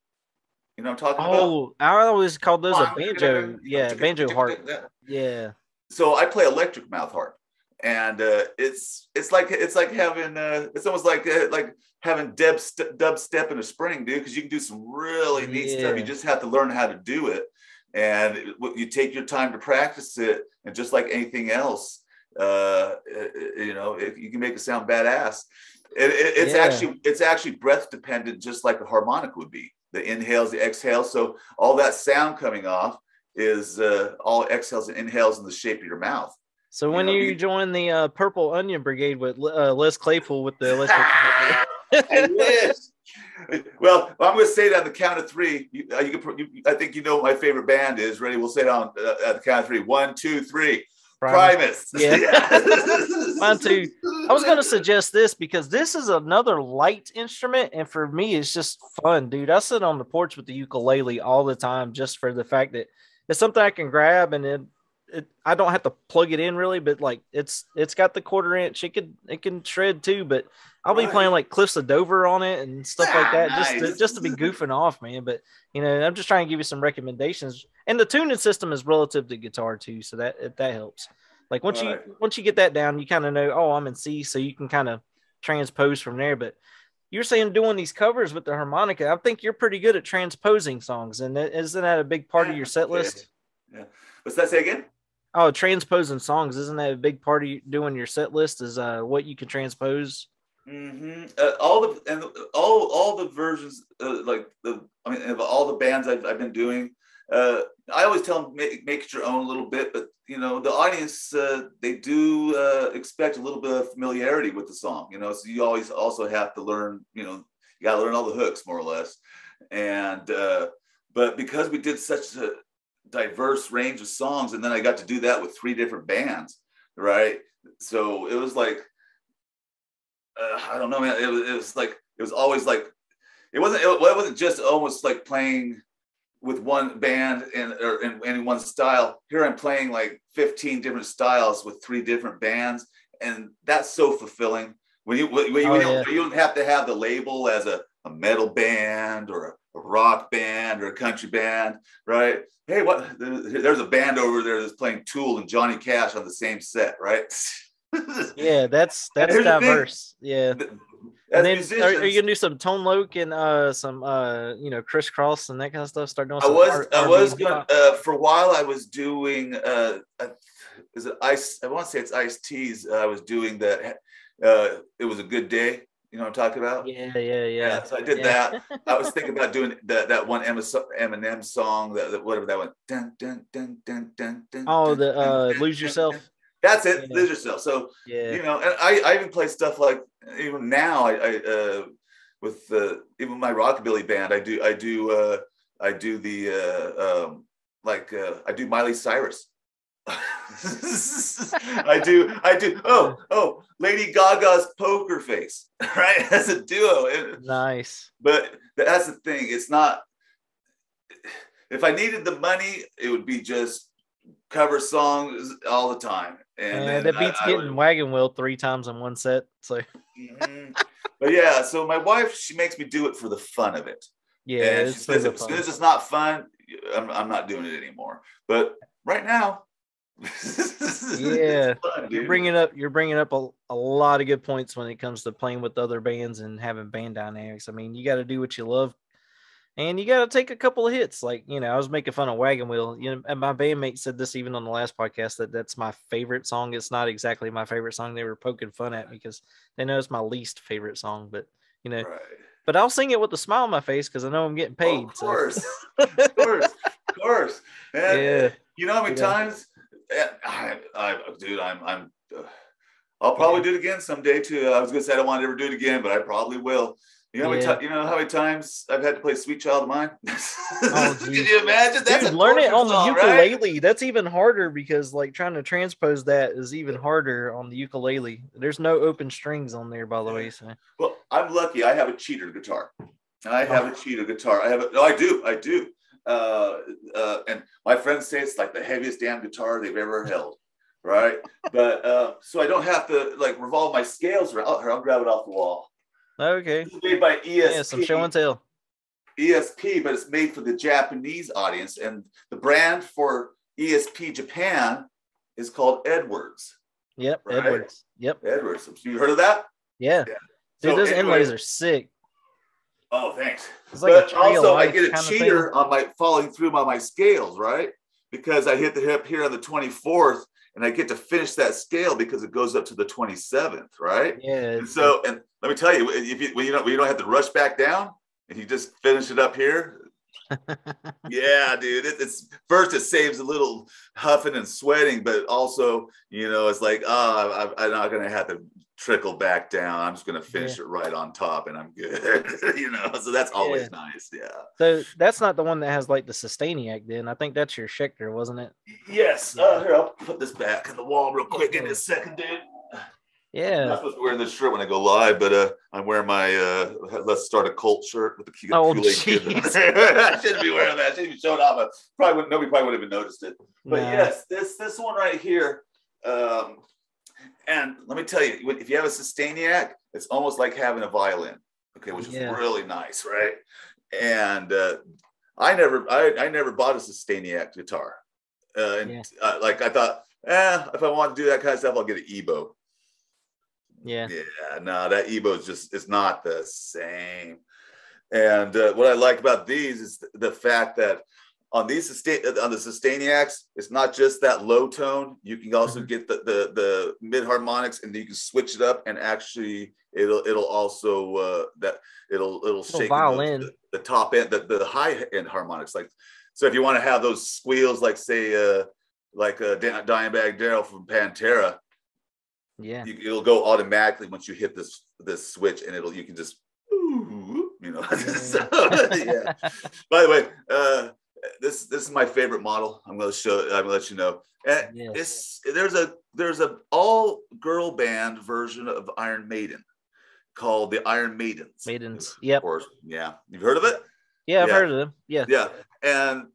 You know what I'm talking about? Oh, I always called those a banjo. Yeah, banjo harp. Yeah. So I play electric mouth harp, and it's like having it's almost like having dubstep in a spring, dude. Because you can do some really neat stuff. You just have to learn how to do it, and you take your time to practice it. And just like anything else, you know, you can make it sound badass. It's actually breath dependent, just like a harmonic would be. The inhales, the exhales. So all that sound coming off is all exhales and inhales in the shape of your mouth. So when you join the Purple Onion Brigade with Les Claypool with the electric. I wish. Well, I'm going to say it on the count of three. I think you know what my favorite band is. Ready? We'll say it on at the count of three. 1, 2, 3. Primus. Yeah. Mine too. I was going to suggest this because this is another light instrument, and for me, it's just fun, dude. I sit on the porch with the ukulele all the time just for the fact that it's something I can grab, and I don't have to plug it in really, but like it's got the 1/4 inch. It can shred too, but I'll be playing like Cliffs of Dover on it and stuff like that, just to be goofing off, man. But you know, I'm just trying to give you some recommendations. And the tuning system is relative to guitar too, so that helps. Like once you get that down, you kind of know, oh, I'm in C, so you can kind of transpose from there. But you're saying doing these covers with the harmonica, I think you're pretty good at transposing songs, and isn't that a big part of your set list? Yeah. What's that say again? Oh, transposing songs, isn't that a big part of doing your set list? Is what you can transpose? Mm-hmm. All the versions, of all the bands I've been doing, I always tell them make it your own a little bit, but you know the audience they do expect a little bit of familiarity with the song, you know. So you always also have to learn, you know, you got to learn all the hooks more or less, and but because we did such a diverse range of songs, and then I got to do that with 3 different bands, right? So it was like. I don't know, man. It was always like it wasn't just almost like playing with one band or in one style. Here I'm playing like 15 different styles with 3 different bands, and that's so fulfilling. When you don't have to have the label as a metal band or a rock band or a country band, right? Hey, there's a band over there that's playing Tool and Johnny Cash on the same set, right? Yeah, that's diverse. Yeah. And then are you gonna do some Tone Loc and some you know, crisscross and that kind of stuff? Start doing some I was gonna for a while I was doing is it Ice? I want to say it's Ice T's. I was doing that. It was a good day. You know what I'm talking about? Yeah. So I did that. I was thinking about doing that one Eminem song, that whatever that one. Dun, dun, dun, dun, dun, dun, oh, dun, the dun, Lose Yourself. That's it. Lose Yourself. So you know, and I even play stuff like even now. I with even my rockabilly band. I do the I do Miley Cyrus. I do. Oh, Lady Gaga's Poker Face, right? That's a duo. Nice. But that's the thing. It's not. If I needed the money, it would be just cover songs all the time. And that beats getting Wagon Wheel 3 times in one set. So. But yeah, so my wife, she makes me do it for the fun of it. Yeah, and she says, as soon as it's not fun, I'm not doing it anymore. But right now. Yeah, fun, you're bringing up a lot of good points when it comes to playing with other bands and having band dynamics. I mean, you got to do what you love, And you got to take a couple of hits. Like, I was making fun of Wagon Wheel. And my bandmate said this even on the last podcast, that that's my favorite song. It's not exactly my favorite song. They were poking fun at me because they know it's my least favorite song. But, Right. but I'll sing it with a smile on my face because I know I'm getting paid. Of course. Of course. And, Yeah. You know how many times? I'll probably do it again someday too. I was gonna say I don't want to ever do it again, but I probably will. You know how many times I've had to play "Sweet Child of Mine"? Oh, can you imagine? That's Dude, a learn it on the song, ukulele. right? That's even harder because like trying to transpose that is even harder on the ukulele. There's no open strings on there, by the way. So. Well, I'm lucky. I have a cheater guitar. I do. And my friends say it's like the heaviest damn guitar they've ever held. Right. But so I don't have to like revolve my scales around. I'll grab it off the wall. Okay. This is made by ESP. Yeah, some show and tell. ESP, but it's made for the Japanese audience. And the brand for ESP Japan is called Edwards. Yep. Right? Edwards. Yep. Edwards. You heard of that? Yeah. Dude, So those anyway, inlays are sick. Oh, thanks. It's like But a tree of also, I life get a kind of cheater thing. on my falling through on my scales, right? Because I hit the hip here on the 24th, and I get to finish that scale because it goes up to the 27th, right? Yeah. And so, and let me tell you, when you don't have to rush back down, and you just finish it up here. Yeah, dude. It's first it saves a little huffing and sweating, but also, it's like, I'm not gonna have to trickle back down. I'm just gonna finish it right on top, and I'm good. So that's always nice. Yeah. So that's not the one that has like the Sustainiac. Then I think that's your Schecter, wasn't it? Yes. Here, I'll put this back on the wall real quick. Give me a second, dude. Yeah. I'm not supposed to be wearing this shirt when I go live, but I'm wearing my Let's Start a Cult shirt with the Kool-Aid Kid. I shouldn't be wearing that. I shouldn't be showing off. Nobody probably would have even noticed it. But yes, this one right here. And let me tell you, if you have a Sustainiac, it's almost like having a violin. Okay, which is really nice, right? And I never bought a Sustainiac guitar. Like I thought, if I want to do that kind of stuff, I'll get an Ebo. Yeah. No, that Ebo it's not the same. And what I like about these is the fact that on the Sustainiacs, it's not just that low tone. You can also get the mid harmonics, and then you can switch it up, and actually it'll also it'll shake violin. The top end, the high end harmonics. Like, so if you want to have those squeals, like say Dimebag Darrell from Pantera. Yeah, it'll go automatically once you hit this switch, and you can just So, yeah. By the way, this is my favorite model. I'm gonna let you know. And there's a all girl band version of Iron Maiden called the Iron Maidens. Yep. Of course. Yeah. You've heard of it? Yeah, I've heard of them. Yeah. Yeah. And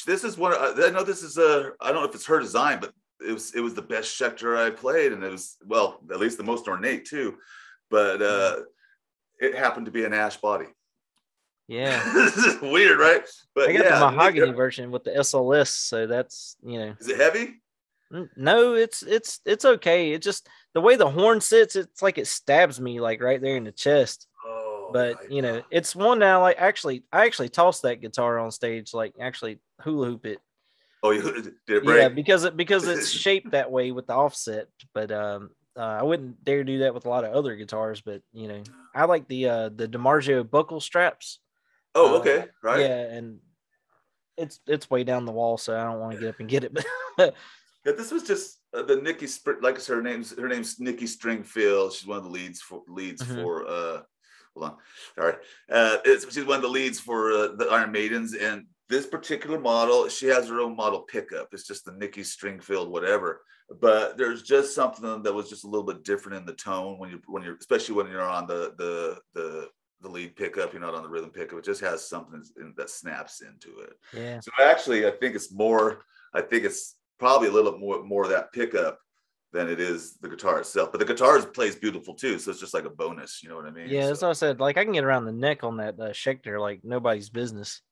this is one. I know this is I don't know if it's her design, but it was the best Schecter I played, and it was, well, at least the most ornate too, but it happened to be an ash body. Yeah. This is weird, right? But I got the mahogany version with the SLS, so that's, Is it heavy? No, it's okay. It just, the way the horn sits, it's like it stabs me like right there in the chest. But it's one that I actually tossed that guitar on stage, like actually hula hoop it. Oh, you did it break? Yeah, because it's shaped that way with the offset. But I wouldn't dare do that with a lot of other guitars. But I like the DiMarzio buckle straps. Oh, okay, right. Yeah, and it's way down the wall, so I don't want to get up and get it. But yeah, this was just the Nikki. Like I said, her name's Nikki Stringfield. She's one of the leads for. Hold on. All right. She's one of the leads for the Iron Maidens, and this particular model, she has her own model pickup. It's just the Nikki Stringfield, whatever. But there's just something that was just a little bit different in the tone when you're especially when you're on the lead pickup. You're not on the rhythm pickup. It just has something that snaps into it. Yeah. So actually, I think it's probably a little more of that pickup than it is the guitar itself. But the guitar plays beautiful too, so it's just like a bonus. You know what I mean? Yeah, that's what I said. Like I can get around the neck on that Schecter like nobody's business.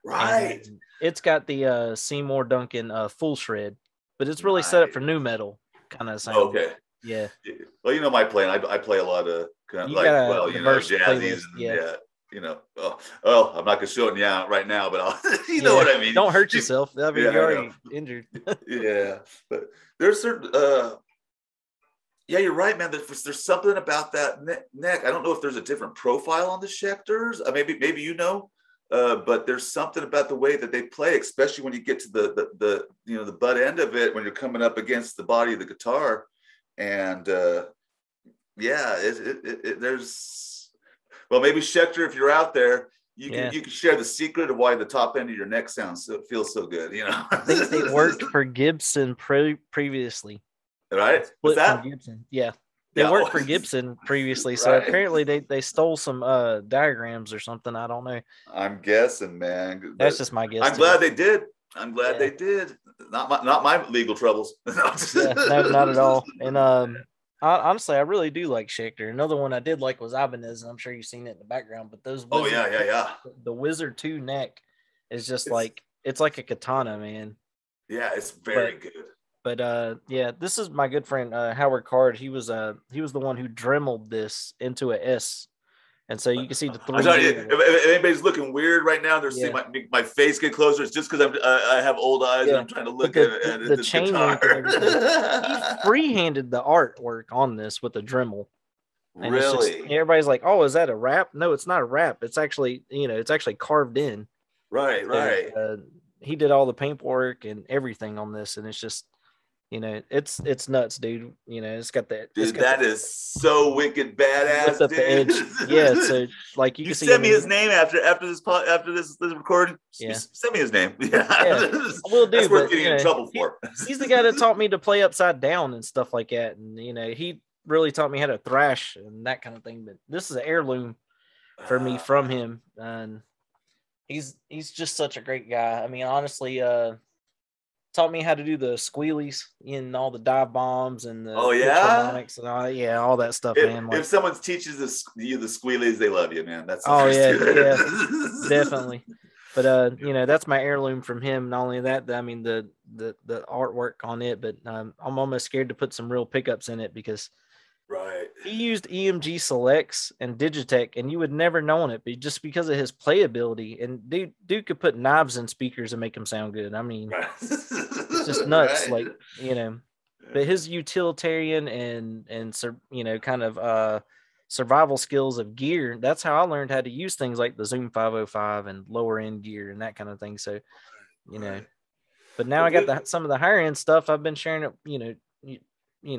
Right. And it's got the Seymour Duncan full shred, but it's really set up for new metal kind of sound. Okay. Yeah. Well, my playing. I play a lot of jazzies. And, I'm not gonna show it right now, but you know what I mean. Don't hurt yourself. I mean, you're already injured. Yeah, but there's certain. Yeah, you're right, man. There's something about that neck. I don't know if there's a different profile on the Schecters. Maybe but there's something about the way that they play, especially when you get to the butt end of it when you're coming up against the body of the guitar, and there's. Well, maybe Schecter, if you're out there, you can share the secret of why the top end of your neck feels so good. I think they worked for Gibson previously. Right? What's that? Gibson. Yeah. They worked for Gibson previously, so apparently they stole some diagrams or something. I don't know. I'm guessing, man. That's just my guess. I'm glad they did. They did. Not my legal troubles. No, not at all. And honestly, I really do like Schecter. Another one I did like was Ibanez, and I'm sure you've seen it in the background. But those the Wizard 2 neck is just it's like a katana, man. Yeah, it's very good. But this is my good friend Howard Card. He was the one who dremeled this into a S, and so you can see the three. If anybody's looking weird right now, they're seeing my face get closer. It's just because I have old eyes and I'm trying to look at the chain link. He freehanded the artwork on this with a Dremel. And really? Everybody's like, "Oh, is that a wrap?" No, it's not a wrap. It's actually it's actually carved in. Right. He did all the paintwork and everything on this, and it's just. It's nuts, dude. It's got that. Dude, that is so wicked badass. Up the edge. Yeah, so like you can see. Send me his name after this recording. Yeah. Send me his name. Yeah, we'll do. That's worth getting in trouble for. He's the guy that taught me to play upside down and stuff like that, and he really taught me how to thrash and that kind of thing. But this is an heirloom for me from him, and he's just such a great guy. I mean, honestly, taught me how to do the squealies in all the dive bombs and the harmonics and all that stuff, man. If someone teaches you the squealies, they love you, man. That's definitely. But that's my heirloom from him. Not only that, I mean the artwork on it, but I'm almost scared to put some real pickups in it because he used EMG selects and Digitech, and you would never know it, but just because of his playability. And dude could put knives in speakers and make them sound good. I mean, it's just nuts, But his utilitarian and kind of survival skills of gear. That's how I learned how to use things like the Zoom 505 and lower end gear and that kind of thing. So, but now I got some of the higher end stuff. I've been sharing it,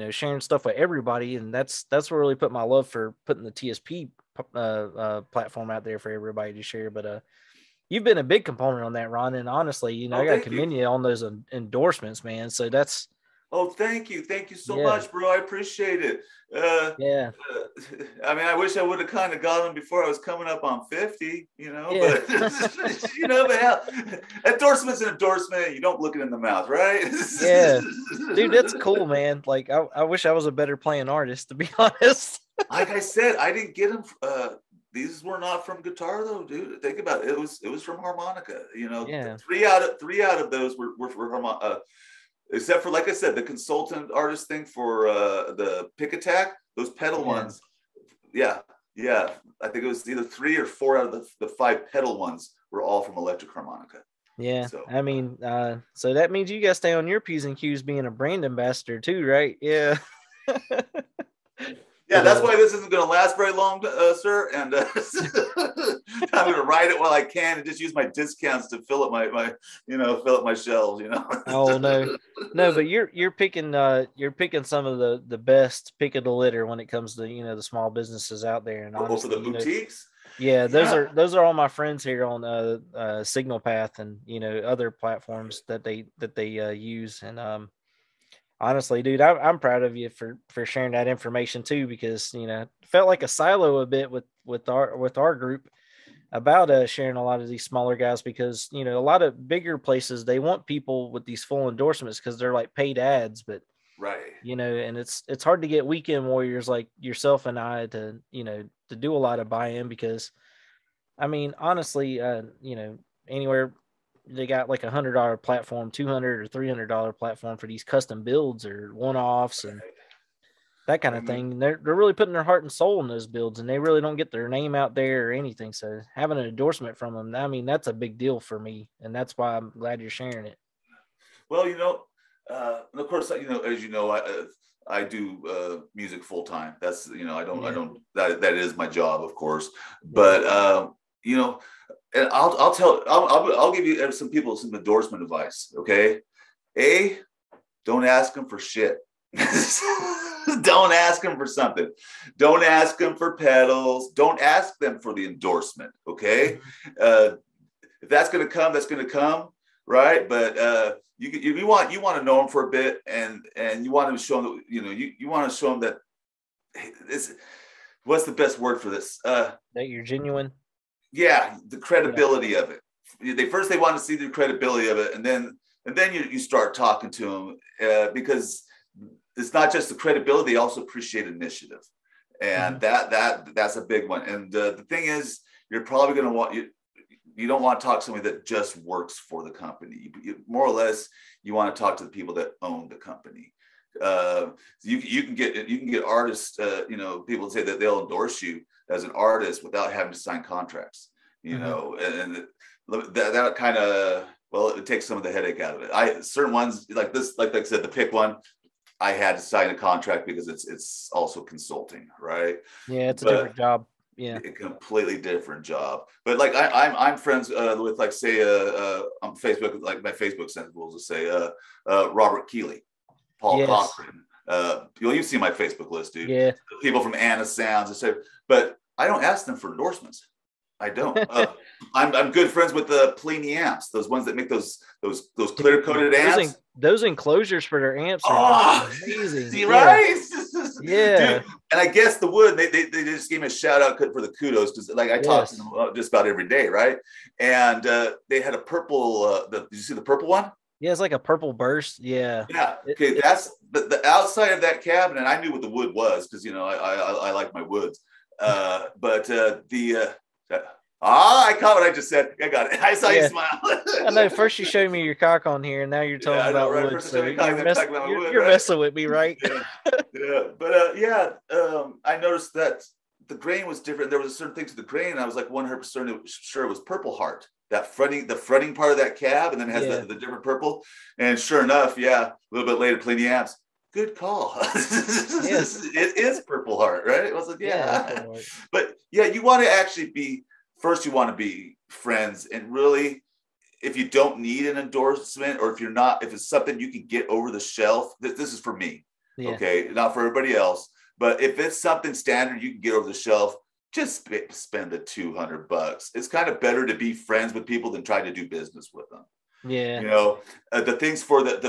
sharing stuff with everybody, and that's where I really put my love for putting the TSP platform out there for everybody to share. But you've been a big component on that, Ron, and honestly, I got to commend you on those endorsements, man. So that's thank you so much, bro. I appreciate it. I mean, I wish I would have kind of got them before I was coming up on 50, but but hell, endorsement's an endorsement. You don't look it in the mouth, right? Yeah, dude, that's cool, man. Like, I wish I was a better playing artist, to be honest. Like I said, I didn't get them. These were not from guitar, though, dude. Think about it. It was from harmonica. Three out of those were for harmonica. Except for, like I said, the consultant artist thing for the Pick Attack, those pedal ones. Yeah. I think it was either 3 or 4 out of the 5 pedal ones were all from electric harmonica. Yeah. So, I mean, so that means you guys stay on your P's and Q's being a brand ambassador too, right? Yeah. Yeah, that's why this isn't going to last very long, sir. And I'm going to ride it while I can and just use my discounts to fill up my shelves. Oh no, but you're picking some of the best pick of the litter when it comes to the small businesses out there. And honestly, for the boutiques. Those are all my friends here on Signal Path and other platforms that they use. And honestly, dude, I'm proud of you for sharing that information too, because it felt like a silo a bit with our group about sharing a lot of these smaller guys, because a lot of bigger places, they want people with these full endorsements because they're like paid ads, but and it's hard to get weekend warriors like yourself and I to to do a lot of buy-in, because I mean, honestly, anywhere they got like $100 platform, $200 or $300 platform for these custom builds or one-offs, and that kind of thing. They're really putting their heart and soul in those builds, and they really don't get their name out there or anything. So having an endorsement from them, I mean, that's a big deal for me, and that's why I'm glad you're sharing it. Well, and of course, as you know, I do music full time. That's that is my job, of course. But and I'll give you some people some endorsement advice. Okay, don't ask them for shit. Don't ask them for something. Don't ask them for pedals. Don't ask them for the endorsement. Okay, if that's going to come, that's going to come, right? But you want to know them for a bit, and you want to show them, you want to show them that what's the best word for this? That you're genuine. Yeah, the credibility of it. They want to see the credibility of it, and then you start talking to them because it's not just the credibility; they also appreciate initiative, and that's a big one. And the thing is, you're probably going to want you don't want to talk to somebody that just works for the company. More or less, you want to talk to the people that own the company. You can get artists. People say that they'll endorse you as an artist without having to sign contracts. And that kind of it takes some of the headache out of it. Certain ones like this, like I said, the pick one, I had to sign a contract because it's also consulting, right? Yeah, it's a different job. Yeah, a completely different job. But like I'm friends with, like, say on Facebook, like my Facebook sense will say Robert Keeley, Paul Cochran. You've seen my Facebook list, dude. Yeah, people from Anna Sounds, etc. But I don't ask them for endorsements. I don't. I'm good friends with the Pliny amps, those ones that make those clear coated amps. Those enclosures for their amps are amazing. See, right? Yeah. Dude, and I guess the wood, they just gave me a shout out for the kudos, because like I talk to them just about every day, right? And they had a purple. Did you see the purple one? Yeah, it's like a purple burst. Yeah. Yeah. Okay, that's the outside of that cabinet. I knew what the wood was because I like my woods. I caught what I just said. I got it. I saw you smile. I know. First you showed me your cock on here, and now you're talking about wood. First so you're messing with me, right? But I noticed that the grain was different. There was a certain thing to the grain, and I was like 100% sure it was Purple Heart. The fronting part of that cab, and then it has the different purple. And sure enough, a little bit later, Pliny amps. Good call. Yes, it is Purple Heart, right? It was like, but you want to actually be. First, you want to be friends, and really, if you don't need an endorsement, or if it's something you can get over the shelf, this is for me, okay, not for everybody else. But if it's something standard you can get over the shelf, just spend the $200. It's kind of better to be friends with people than try to do business with them. Yeah, the things for like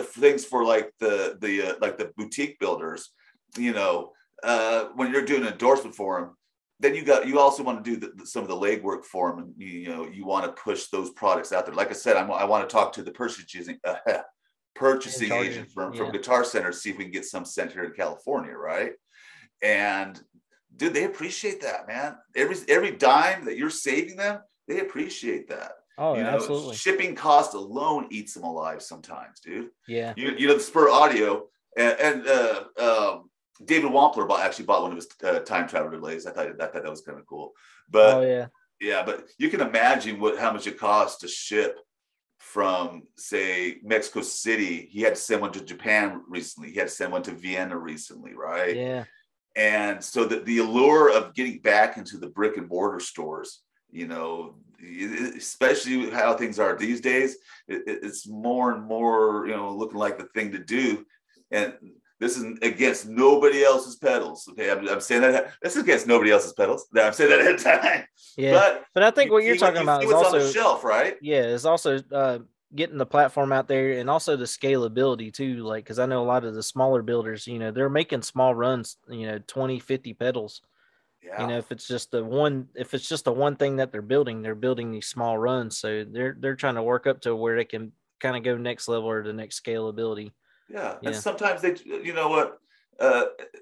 the boutique builders, when you're doing an endorsement for them. Then you also want to do some of the legwork for them, and you want to push those products out there. Like I said, I want to talk to the purchasing agent from Guitar Center, see if we can get some sent here in California, right? And dude, they appreciate that, man. Every dime that you're saving them, they appreciate that. Oh, absolutely. Shipping cost alone eats them alive sometimes, dude. Yeah. The Spur Audio and David Wampler actually bought one of his time travel delays. I thought that was kind of cool. But but you can imagine how much it costs to ship from, say, Mexico City. He had to send one to Japan recently. He had to send one to Vienna recently, right? Yeah. And so the allure of getting back into the brick and mortar stores, especially how things are these days, it's more and more, looking like the thing to do. And this is against nobody else's pedals. Okay, I'm saying that this is against nobody else's pedals. I'm saying that at a time. Yeah, but I think what you're talking about is also on the shelf, right? Yeah, it's also getting the platform out there, and also the scalability too. Like, because I know a lot of the smaller builders, they're making small runs, 20, 50 pedals. Yeah. If it's just the one thing that they're building these small runs. So they're trying to work up to where they can kind of go next level or the next scalability. Yeah. And sometimes they,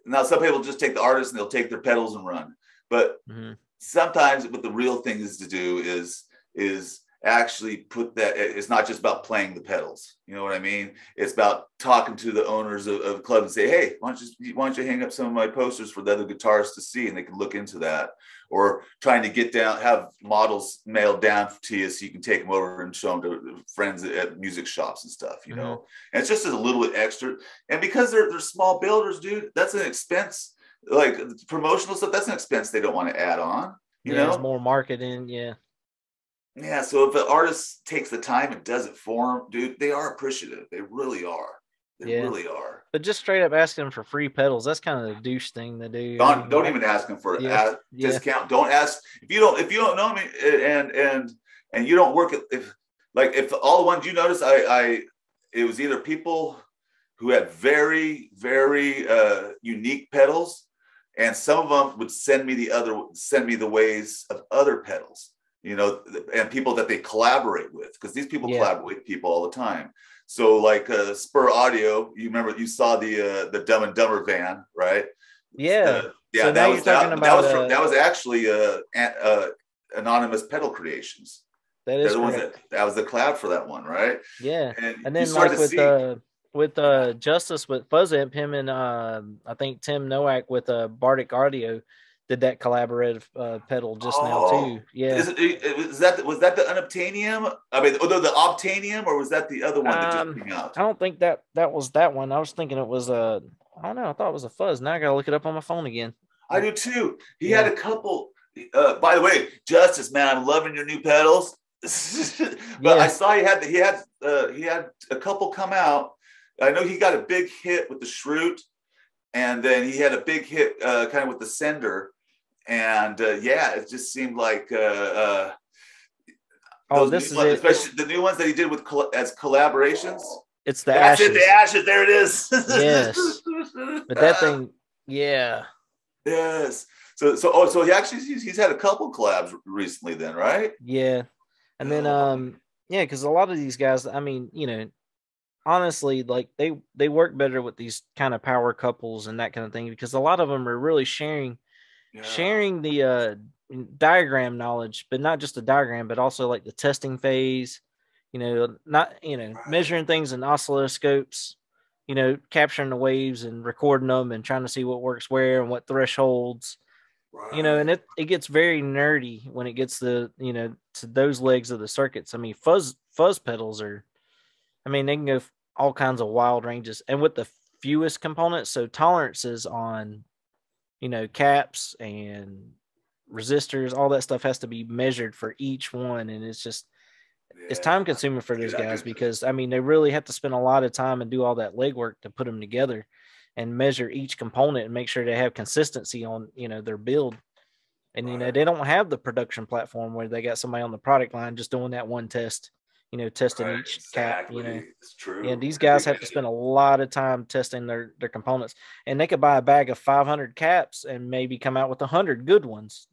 now some people just take the artist and they'll take their pedals and run. But sometimes what the real thing is to do is actually put that. It's not just about playing the pedals. You know what I mean? It's about talking to the owners of the club and say, hey, why don't you hang up some of my posters for the other guitarists to see, and they can look into that. Or trying to have models mailed down to you so you can take them over and show them to friends at music shops and stuff, you know. And it's just a little bit extra. And because they're small builders, dude, that's an expense. Like promotional stuff, that's an expense they don't want to add on. You know, it's more marketing. Yeah. So if an artist takes the time and does it for them, dude, they are appreciative. They really are. They really are. But just straight up asking them for free pedals, that's kind of the douche thing to do. Don't even ask them for a discount. Don't ask if you don't know me and you don't work if all the ones you notice, it was either people who had very, very unique pedals, and some of them would send me the ways of other pedals, you know, and people that they collaborate with, because these people collaborate with people all the time. So like Spur Audio, you saw the Dumb and Dumber van, right? Yeah. So that was actually Anonymous Pedal Creations. That is correct. That was the collab for that one, right? Yeah. And then like with Justice with Fuzzamp, him and I think Tim Nowak with Bardic Audio did that collaborative pedal just now too. Yeah. Was that the Unobtainium? I mean, the Obtainium, or was that the other one that just came out? I don't think that was that one. I was thinking it was I don't know. I thought it was a Fuzz. Now I gotta look it up on my phone again. I do too. He had a couple. By the way, Justice, man, I'm loving your new pedals. But I saw he had a couple come out. I know he got a big hit with the Shroot, and then he had a big hit kind of with the Sender. And it just seemed like especially the new ones that he did as collaborations. It's the Ashes. The Ashes. There it is. Yes, but that thing, yeah. Yes. So he actually he's had a couple collabs recently, then, right? Yeah, and then because a lot of these guys, I mean, you know, honestly, like they work better with these kind of power couples and that kind of thing, because a lot of them are really sharing the diagram knowledge, but not just the diagram, but also like the testing phase, you know, measuring things in oscilloscopes, you know, capturing the waves and recording them and trying to see what works where and what thresholds, you know, and it gets very nerdy when it gets to those legs of the circuits. I mean, fuzz pedals they can go all kinds of wild ranges, and with the fewest components, so tolerances on, you know, caps and resistors, all that stuff has to be measured for each one. And it's just, it's time consuming for those guys, because I mean, they really have to spend a lot of time and do all that legwork to put them together and measure each component and make sure they have consistency on, you know, their build. And, you know, they don't have the production platform where they got somebody on the product line just doing that one test, you know, testing each cap, you know. It's true. Yeah, these guys have to spend a lot of time testing their components, and they could buy a bag of 500 caps and maybe come out with 100 good ones.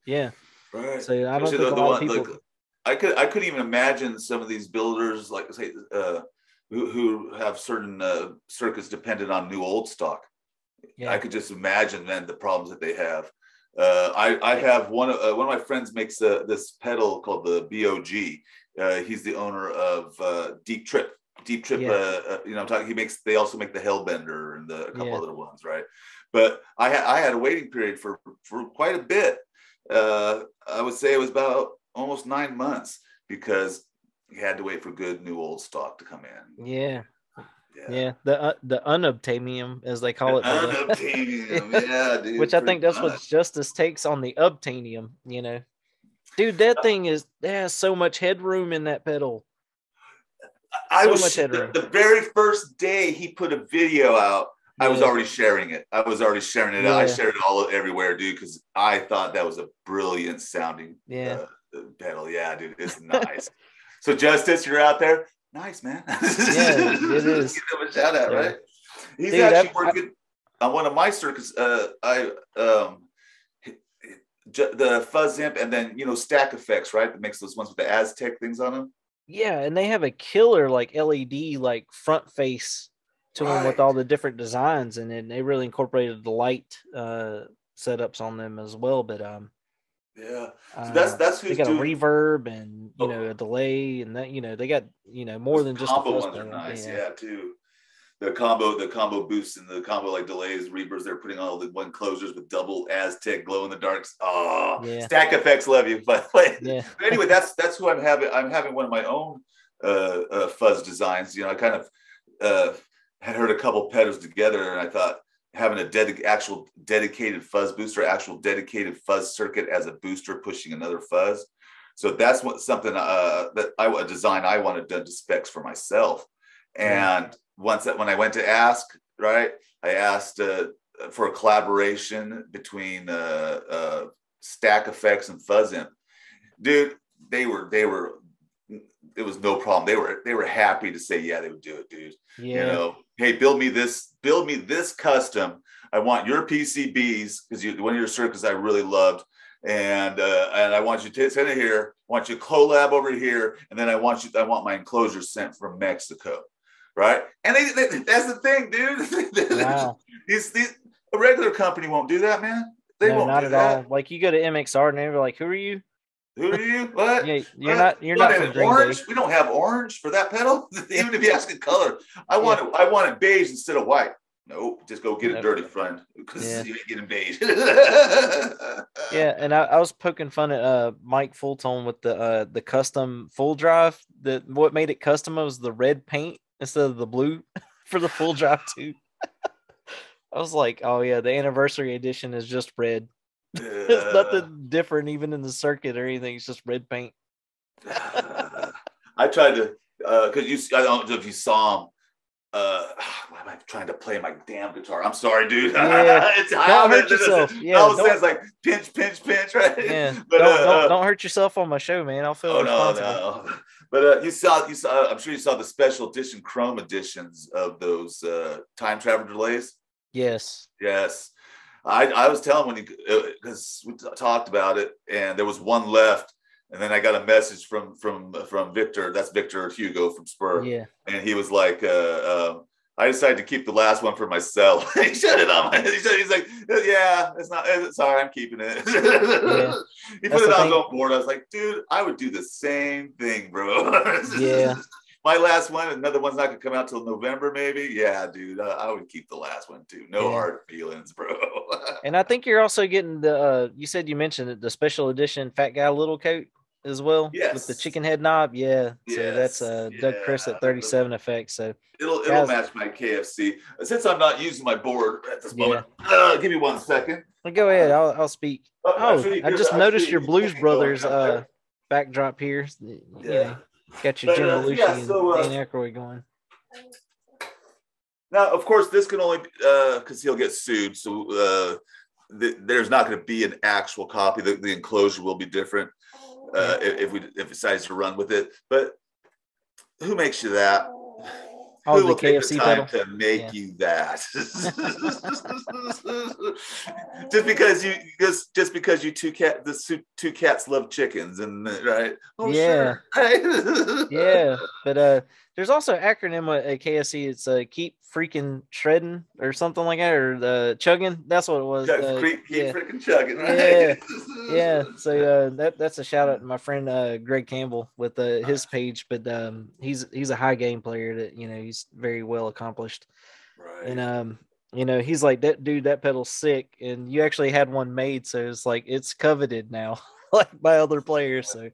Yeah. Right. So I don't think a lot of people. I couldn't even imagine some of these builders, like say, who have certain circuits dependent on new old stock. Yeah. I could just imagine then the problems that they have. I have one of my friends makes this pedal called the BOG. He's the owner of Deep Trip. Yeah. They also make the Hellbender and a couple other ones, right? But I had a waiting period for quite a bit. I would say it was about almost 9 months, because you had to wait for good new old stock to come in. Yeah. The unobtainium, as they call it. Unobtainium, yeah, dude. Which I think that's what Justice takes on the obtainium, you know. Dude, that thing has so much headroom in that pedal. The very first day he put a video out, I was already sharing it. I shared it everywhere, dude, because I thought that was a brilliant sounding pedal. Yeah, dude, it's nice. So Justice, you're out there. Nice, man. Yeah, it is. Give him a shout out, right? He's actually working on one of my circuits. The fuzz imp, and then, you know, stack effects, right? That makes those ones with the Aztec things on them. Yeah, and they have a killer like LED like front face to them with all the different designs, and then they really incorporated the light setups on them as well. But Yeah. So that's They who's got a doing. reverb and a delay, and that they got more Those than just a combo fuzz ones are pedal. nice, Yeah. yeah, too. The combo boosts and the combo like delays, reverbs. They're putting all the one closures with double Aztec glow in the darks. Oh, Yeah. Stack Effects, love you. But Yeah. anyway, that's who I'm having. I'm having one of my own fuzz designs. I kind of had heard a couple pedals together, and I thought having a actual dedicated fuzz booster, actual dedicated fuzz circuit as a booster pushing another fuzz. So that's something a design I wanted done to specs for myself. And when I went to ask, right, I asked for a collaboration between Stack Effects and Fuzz Imp. Dude, they were. It was no problem. They were happy to say, yeah, they would do it, dude. Yeah. Hey, build me this custom. I want your PCBs because one of your circuits I really loved. And I want you to send it here. I want you to collab over here, and then I want my enclosure sent from Mexico, right? And that's the thing, dude. Wow. A regular company won't do that, man. They No, won't not do at that. all. Like you go to MXR and they're like, "Who are you? Who are you? What? Yeah, What? you're not from Green orange. Day. We don't have orange for that pedal. Even if you ask a color, I want it beige instead of white. Nope, just go get it dirty, friend, because you ain't getting beige. Yeah, and I was poking fun at Mike Fulltone with the custom full drive. What made it custom was the red paint instead of the blue for the full drive too. I was like, oh yeah, the anniversary edition is just red. There's nothing different even in the circuit or anything. It's just red paint. I tried to because I don't know if you saw him. Why am I trying to play my damn guitar? I'm sorry, dude. Yeah. Don't hurt yourself. Yeah, it's like pinch, right? Yeah, but don't hurt yourself on my show, man. I'll feel responsible. No. But you saw. I'm sure you saw the special edition Chrome editions of those time travel delays. Yes. I was telling when because we talked about it, and there was one left. And then I got a message from Victor. That's Victor Hugo from Spur. Yeah. And he was like, I decided to keep the last one for myself. He shut it on. He's like, yeah, sorry, I'm keeping it. Yeah. He put it on the board. I was like, dude, I would do the same thing, bro. Yeah. My last one, another one's not gonna come out till November, maybe. Yeah, dude, I would keep the last one too. No hard feelings, bro. And I think you're also getting you said you mentioned it, the special edition Fat Guy Little Coat as well. Yes. With the chicken head knob. Yeah. So that's Doug Chris at 37 effects. So it'll match my KFC. Since I'm not using my board at this moment, give me 1 second. Well, go ahead. I'll speak. I just noticed your Blues Brothers backdrop here. Got your Jim Belushi and Dan Aykroyd going. Now, of course, this can only because he'll get sued. So there's not going to be an actual copy. The enclosure will be different if it decides to run with it. But who makes you that? Oh, who will take KFC the time pedal? to make you that? just because you two cats love chickens, and right? Oh, yeah, sure. Yeah, but there's also an acronym at KFC. It's keep freaking shredding or something like that, or chugging. That's what it was. Keep freaking chugging, right? Yeah. So that's a shout out to my friend Greg Campbell with his page. But he's a high game player that he's very well accomplished. Right. And he's like, that dude, that pedal's sick, and you actually had one made, so it's like it's coveted now, like by other players. So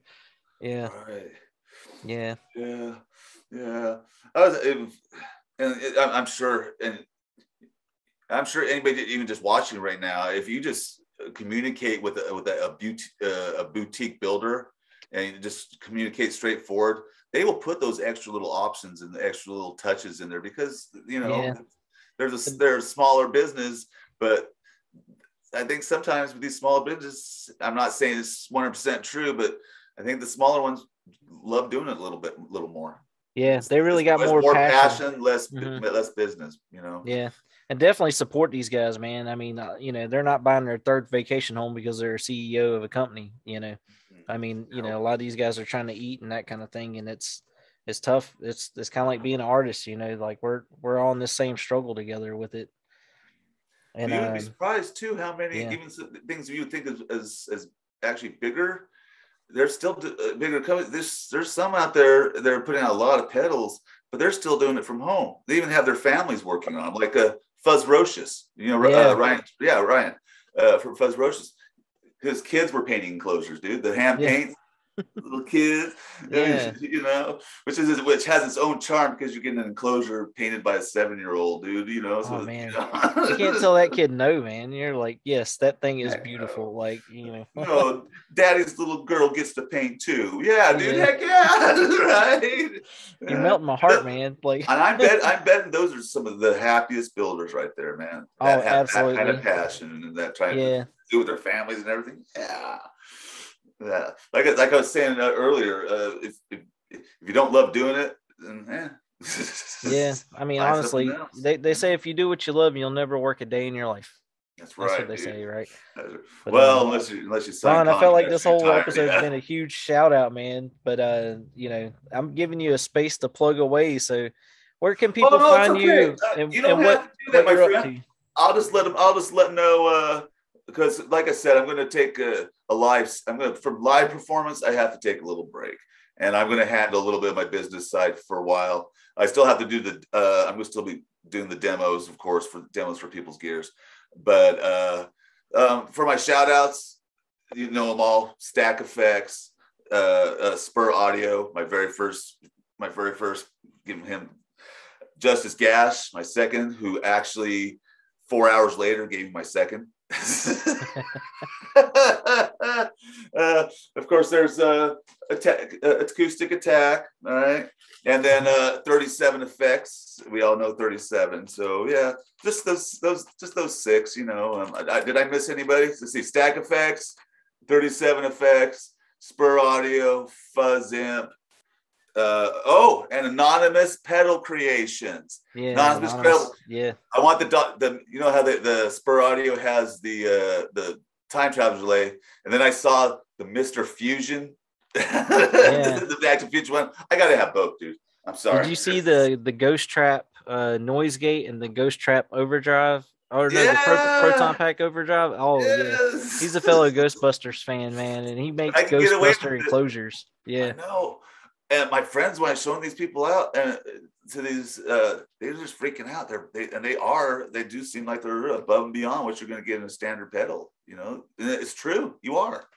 yeah. Right. Yeah. I'm sure anybody even just watching right now, if you just communicate with a boutique builder and just communicate straightforward, they will put those extra little options and the extra little touches in there because they're a smaller business. But I think sometimes with these smaller businesses, I'm not saying it's 100% true, but I think the smaller ones love doing it a little more. Yeah, they really got more passion, less business, Yeah, and definitely support these guys, man. I mean, they're not buying their third vacation home because they're a CEO of a company. I mean, a lot of these guys are trying to eat and that kind of thing, and it's tough. It's kind of like being an artist, like we're all in this same struggle together with it. And you'd be surprised too how many even things you think as actually bigger. They're still bigger companies. There's some out there that are putting out a lot of pedals, but they're still doing it from home. They even have their families working on them, like Fuzz Roches. Ryan. Yeah, Ryan from Fuzz Roches. His kids were painting enclosures, dude. The hand paint. Little kids, which has its own charm because you're getting an enclosure painted by a 7-year-old dude, So, man, you can't tell that kid no, man. You're like, yes, that thing is beautiful. Like, daddy's little girl gets to paint too. Yeah, dude, heck yeah, right. You're melting my heart, man. Like, and I'm betting those are some of the happiest builders right there, man. That have absolutely. That kind of passion and that trying to do with their families and everything. Yeah, like I was saying earlier, if you don't love doing it, then yeah. I mean, honestly, they say if you do what you love, you'll never work a day in your life. That's right. That's what they say, right? But, unless you sign. Ron, I felt like this whole episode has been a huge shout out, man. But I'm giving you a space to plug away. So, where can people find you? And you don't have to do that, my friend. I'll just let them know. Because, like I said, I'm going to take from live performance. I have to take a little break, and I'm going to handle a little bit of my business side for a while. I still have to do I'm going to still be doing the demos, of course, for people's gears. But for my shout outs, them all: Stack Effects, Spur Audio, my very first, giving him Justice Gash, my second, who actually 4 hours later gave me my second. Of course, there's Acoustic Attack, all right, and then 37 Effects. We all know 37. So yeah, just those 6. Did I miss anybody? Let's see: Stack Effects, 37 Effects, Spur Audio, Fuzz Imp. And Anonymous Pedal Creations. Yeah, Anonymous Pedal. Yeah, I want the how the Spur Audio has the time travel delay, and then I saw the Mr. Fusion, the Active Fusion one. I gotta have both, dude. I'm sorry. Did you see the Ghost Trap Noise Gate and the Ghost Trap Overdrive? Or no, the Proton Pack Overdrive. Oh yes. He's a fellow Ghostbusters fan, man, and he makes Ghostbuster enclosures. Yeah, I know. And my friends, when I showing these people out and to these, they're just freaking out. They do seem like they're above and beyond what you're going to get in a standard pedal. And it's true. You are.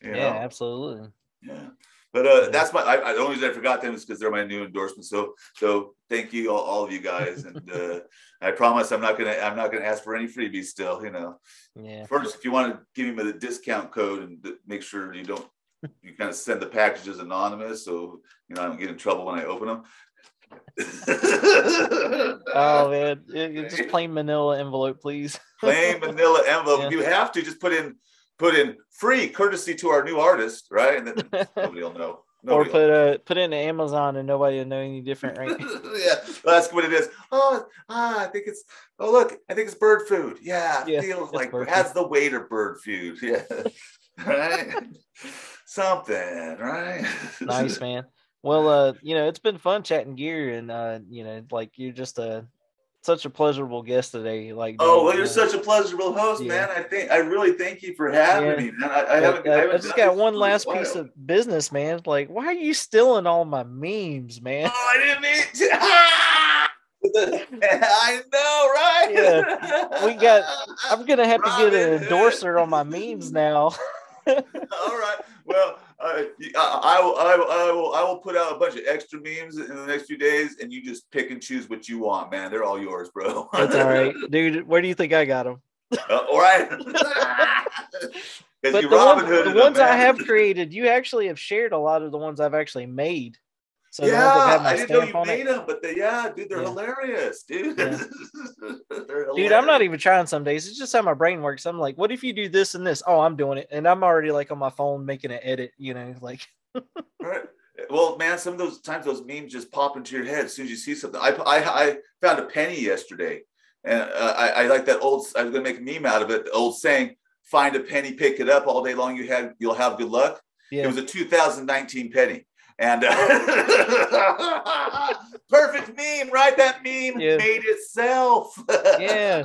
Yeah, absolutely. Yeah. But that's the only reason I forgot them is because they're my new endorsements. So thank you all of you guys, and I promise I'm not gonna ask for any freebies still. Yeah. First, if you want to give me the discount code and make sure you kind of send the packages anonymous, so I don't get in trouble when I open them. Oh man, just plain manila envelope, please. Plain manila envelope. Yeah. You have to just put in free, courtesy to our new artist, right? And then nobody will know. Or put in Amazon and nobody will know any different, right? Yeah, well, that's what it is. I think it's bird food. Yeah, feels like it has the weight of bird food. Yeah, right. Something, right? Nice, man. Well, it's been fun chatting gear, and you're just such a pleasurable guest today. You're such a pleasurable host, man. I really thank you for having me, man. I just got one last piece of business, man. Like, why are you stealing all my memes, man? Oh, I didn't mean to. I know, right? Yeah, I'm gonna have to get an endorser on my memes now. All right. Well, I will put out a bunch of extra memes in the next few days, and you just pick and choose what you want, man. They're all yours, bro. That's all right, dude. Where do you think I got them? All right. But the ones I have created, you actually have shared a lot of the ones I've actually made. So I didn't know you made them, but they're hilarious, dude. Yeah. They're hilarious. Dude, I'm not even trying some days. It's just how my brain works. I'm like, what if you do this and this? Oh, I'm doing it. And I'm already like on my phone making an edit, like. Right. Well, man, some of those times those memes just pop into your head as soon as you see something. I found a penny yesterday, and I like that old, I was going to make a meme out of it, the old saying, find a penny, pick it up all day long, you'll have good luck. Yeah. It was a 2019 penny. And perfect meme, right? That meme made itself. Yeah.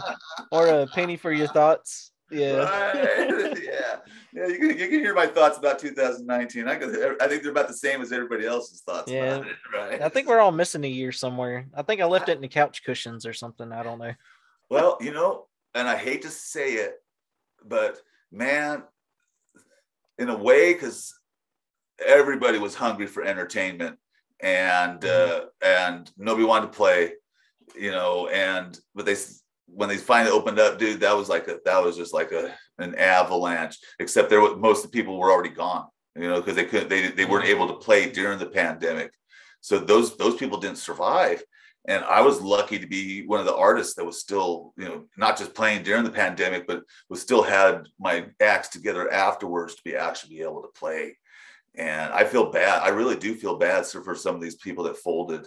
Or a penny for your thoughts. Yeah. Right. Yeah. Yeah, you can hear my thoughts about 2019. I think they're about the same as everybody else's thoughts about it, right? I think we're all missing a year somewhere. I think I left it in the couch cushions or something. I don't know. Well, and I hate to say it, but man, in a way, because everybody was hungry for entertainment, and nobody wanted to play, but when they finally opened up, dude, that was just like an avalanche. Except most of the people were already gone, because they weren't able to play during the pandemic, so those people didn't survive. And I was lucky to be one of the artists that was still, not just playing during the pandemic, but was still had my acts together afterwards to actually be able to play. And I feel bad. I really do feel bad for some of these people that folded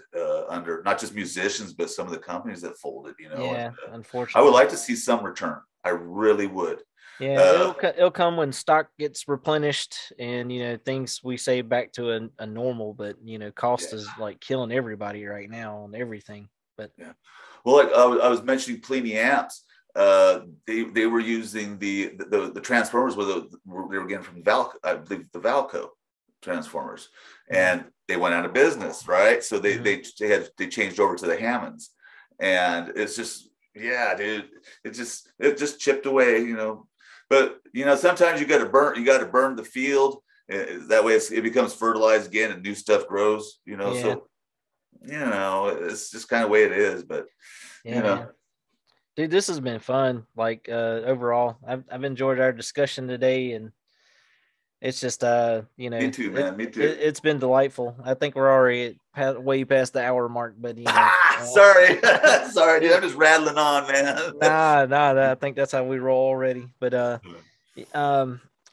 under, not just musicians, but some of the companies that folded, Yeah, and, unfortunately. I would like to see some return. I really would. Yeah, it'll come when stock gets replenished and, things we say back to a normal, but, cost is like killing everybody right now on everything. But yeah. Well, like I was mentioning Pliny amps. They were using the transformers they were getting from I believe the Valco transformers, and they went out of business, right? So they changed over to the Hammonds, and it's just, yeah, dude, it just chipped away, But sometimes you got to burn the field. That way it becomes fertilized again, and new stuff grows. So it's just kind of the way it is. But man. Dude, this has been fun. Like overall, I've enjoyed our discussion today, and it's just Me too, man. Me too. It's been delightful. I think we're already way past the hour mark, but sorry, dude. I'm just rattling on, man. Nah. I think that's how we roll already. But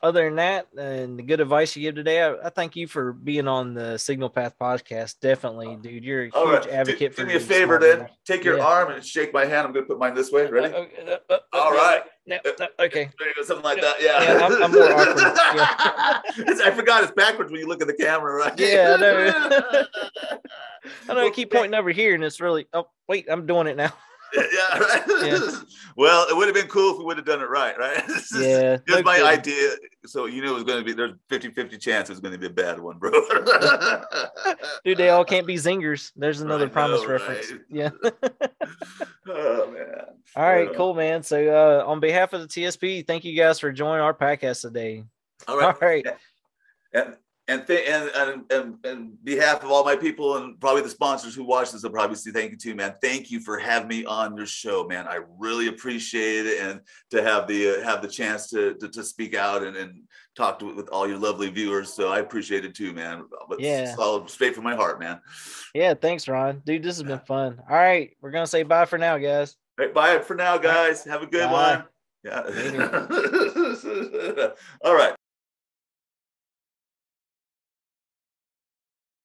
other than that, and the good advice you give today, I thank you for being on the Signal Path podcast. Definitely, dude. You're a huge advocate for. Do me a favor, then. Take your arm and shake my hand. I'm going to put mine this way. Ready? All right. No, okay. There you go. Something like that. Yeah. I'm more awkward. Yeah. I forgot it's backwards when you look at the camera, right? Yeah, I know. I know. I keep pointing over here, and it's really. Oh, wait, I'm doing it now. Yeah, right. Yeah. Well, it would have been cool if we would have done it right? Yeah. Here's my idea. So it was going to be, there's 50-50 chance it's going to be a bad one, bro. Dude, they all can't be zingers. There's another Promise reference. Right? Yeah. Oh man. All right, cool, man. So on behalf of the TSP, thank you guys for joining our podcast today. All right. And behalf of all my people and probably the sponsors who watch this, I'll probably say thank you too, man. Thank you for having me on your show, man. I really appreciate it, and to have the chance to speak out and talk with all your lovely viewers. So I appreciate it too, man. But yeah, it's all straight from my heart, man. Yeah, thanks, Ron. Dude, this has been fun. All right, we're gonna say bye for now, guys. All right, bye for now, guys. Have a good one. Yeah. All right.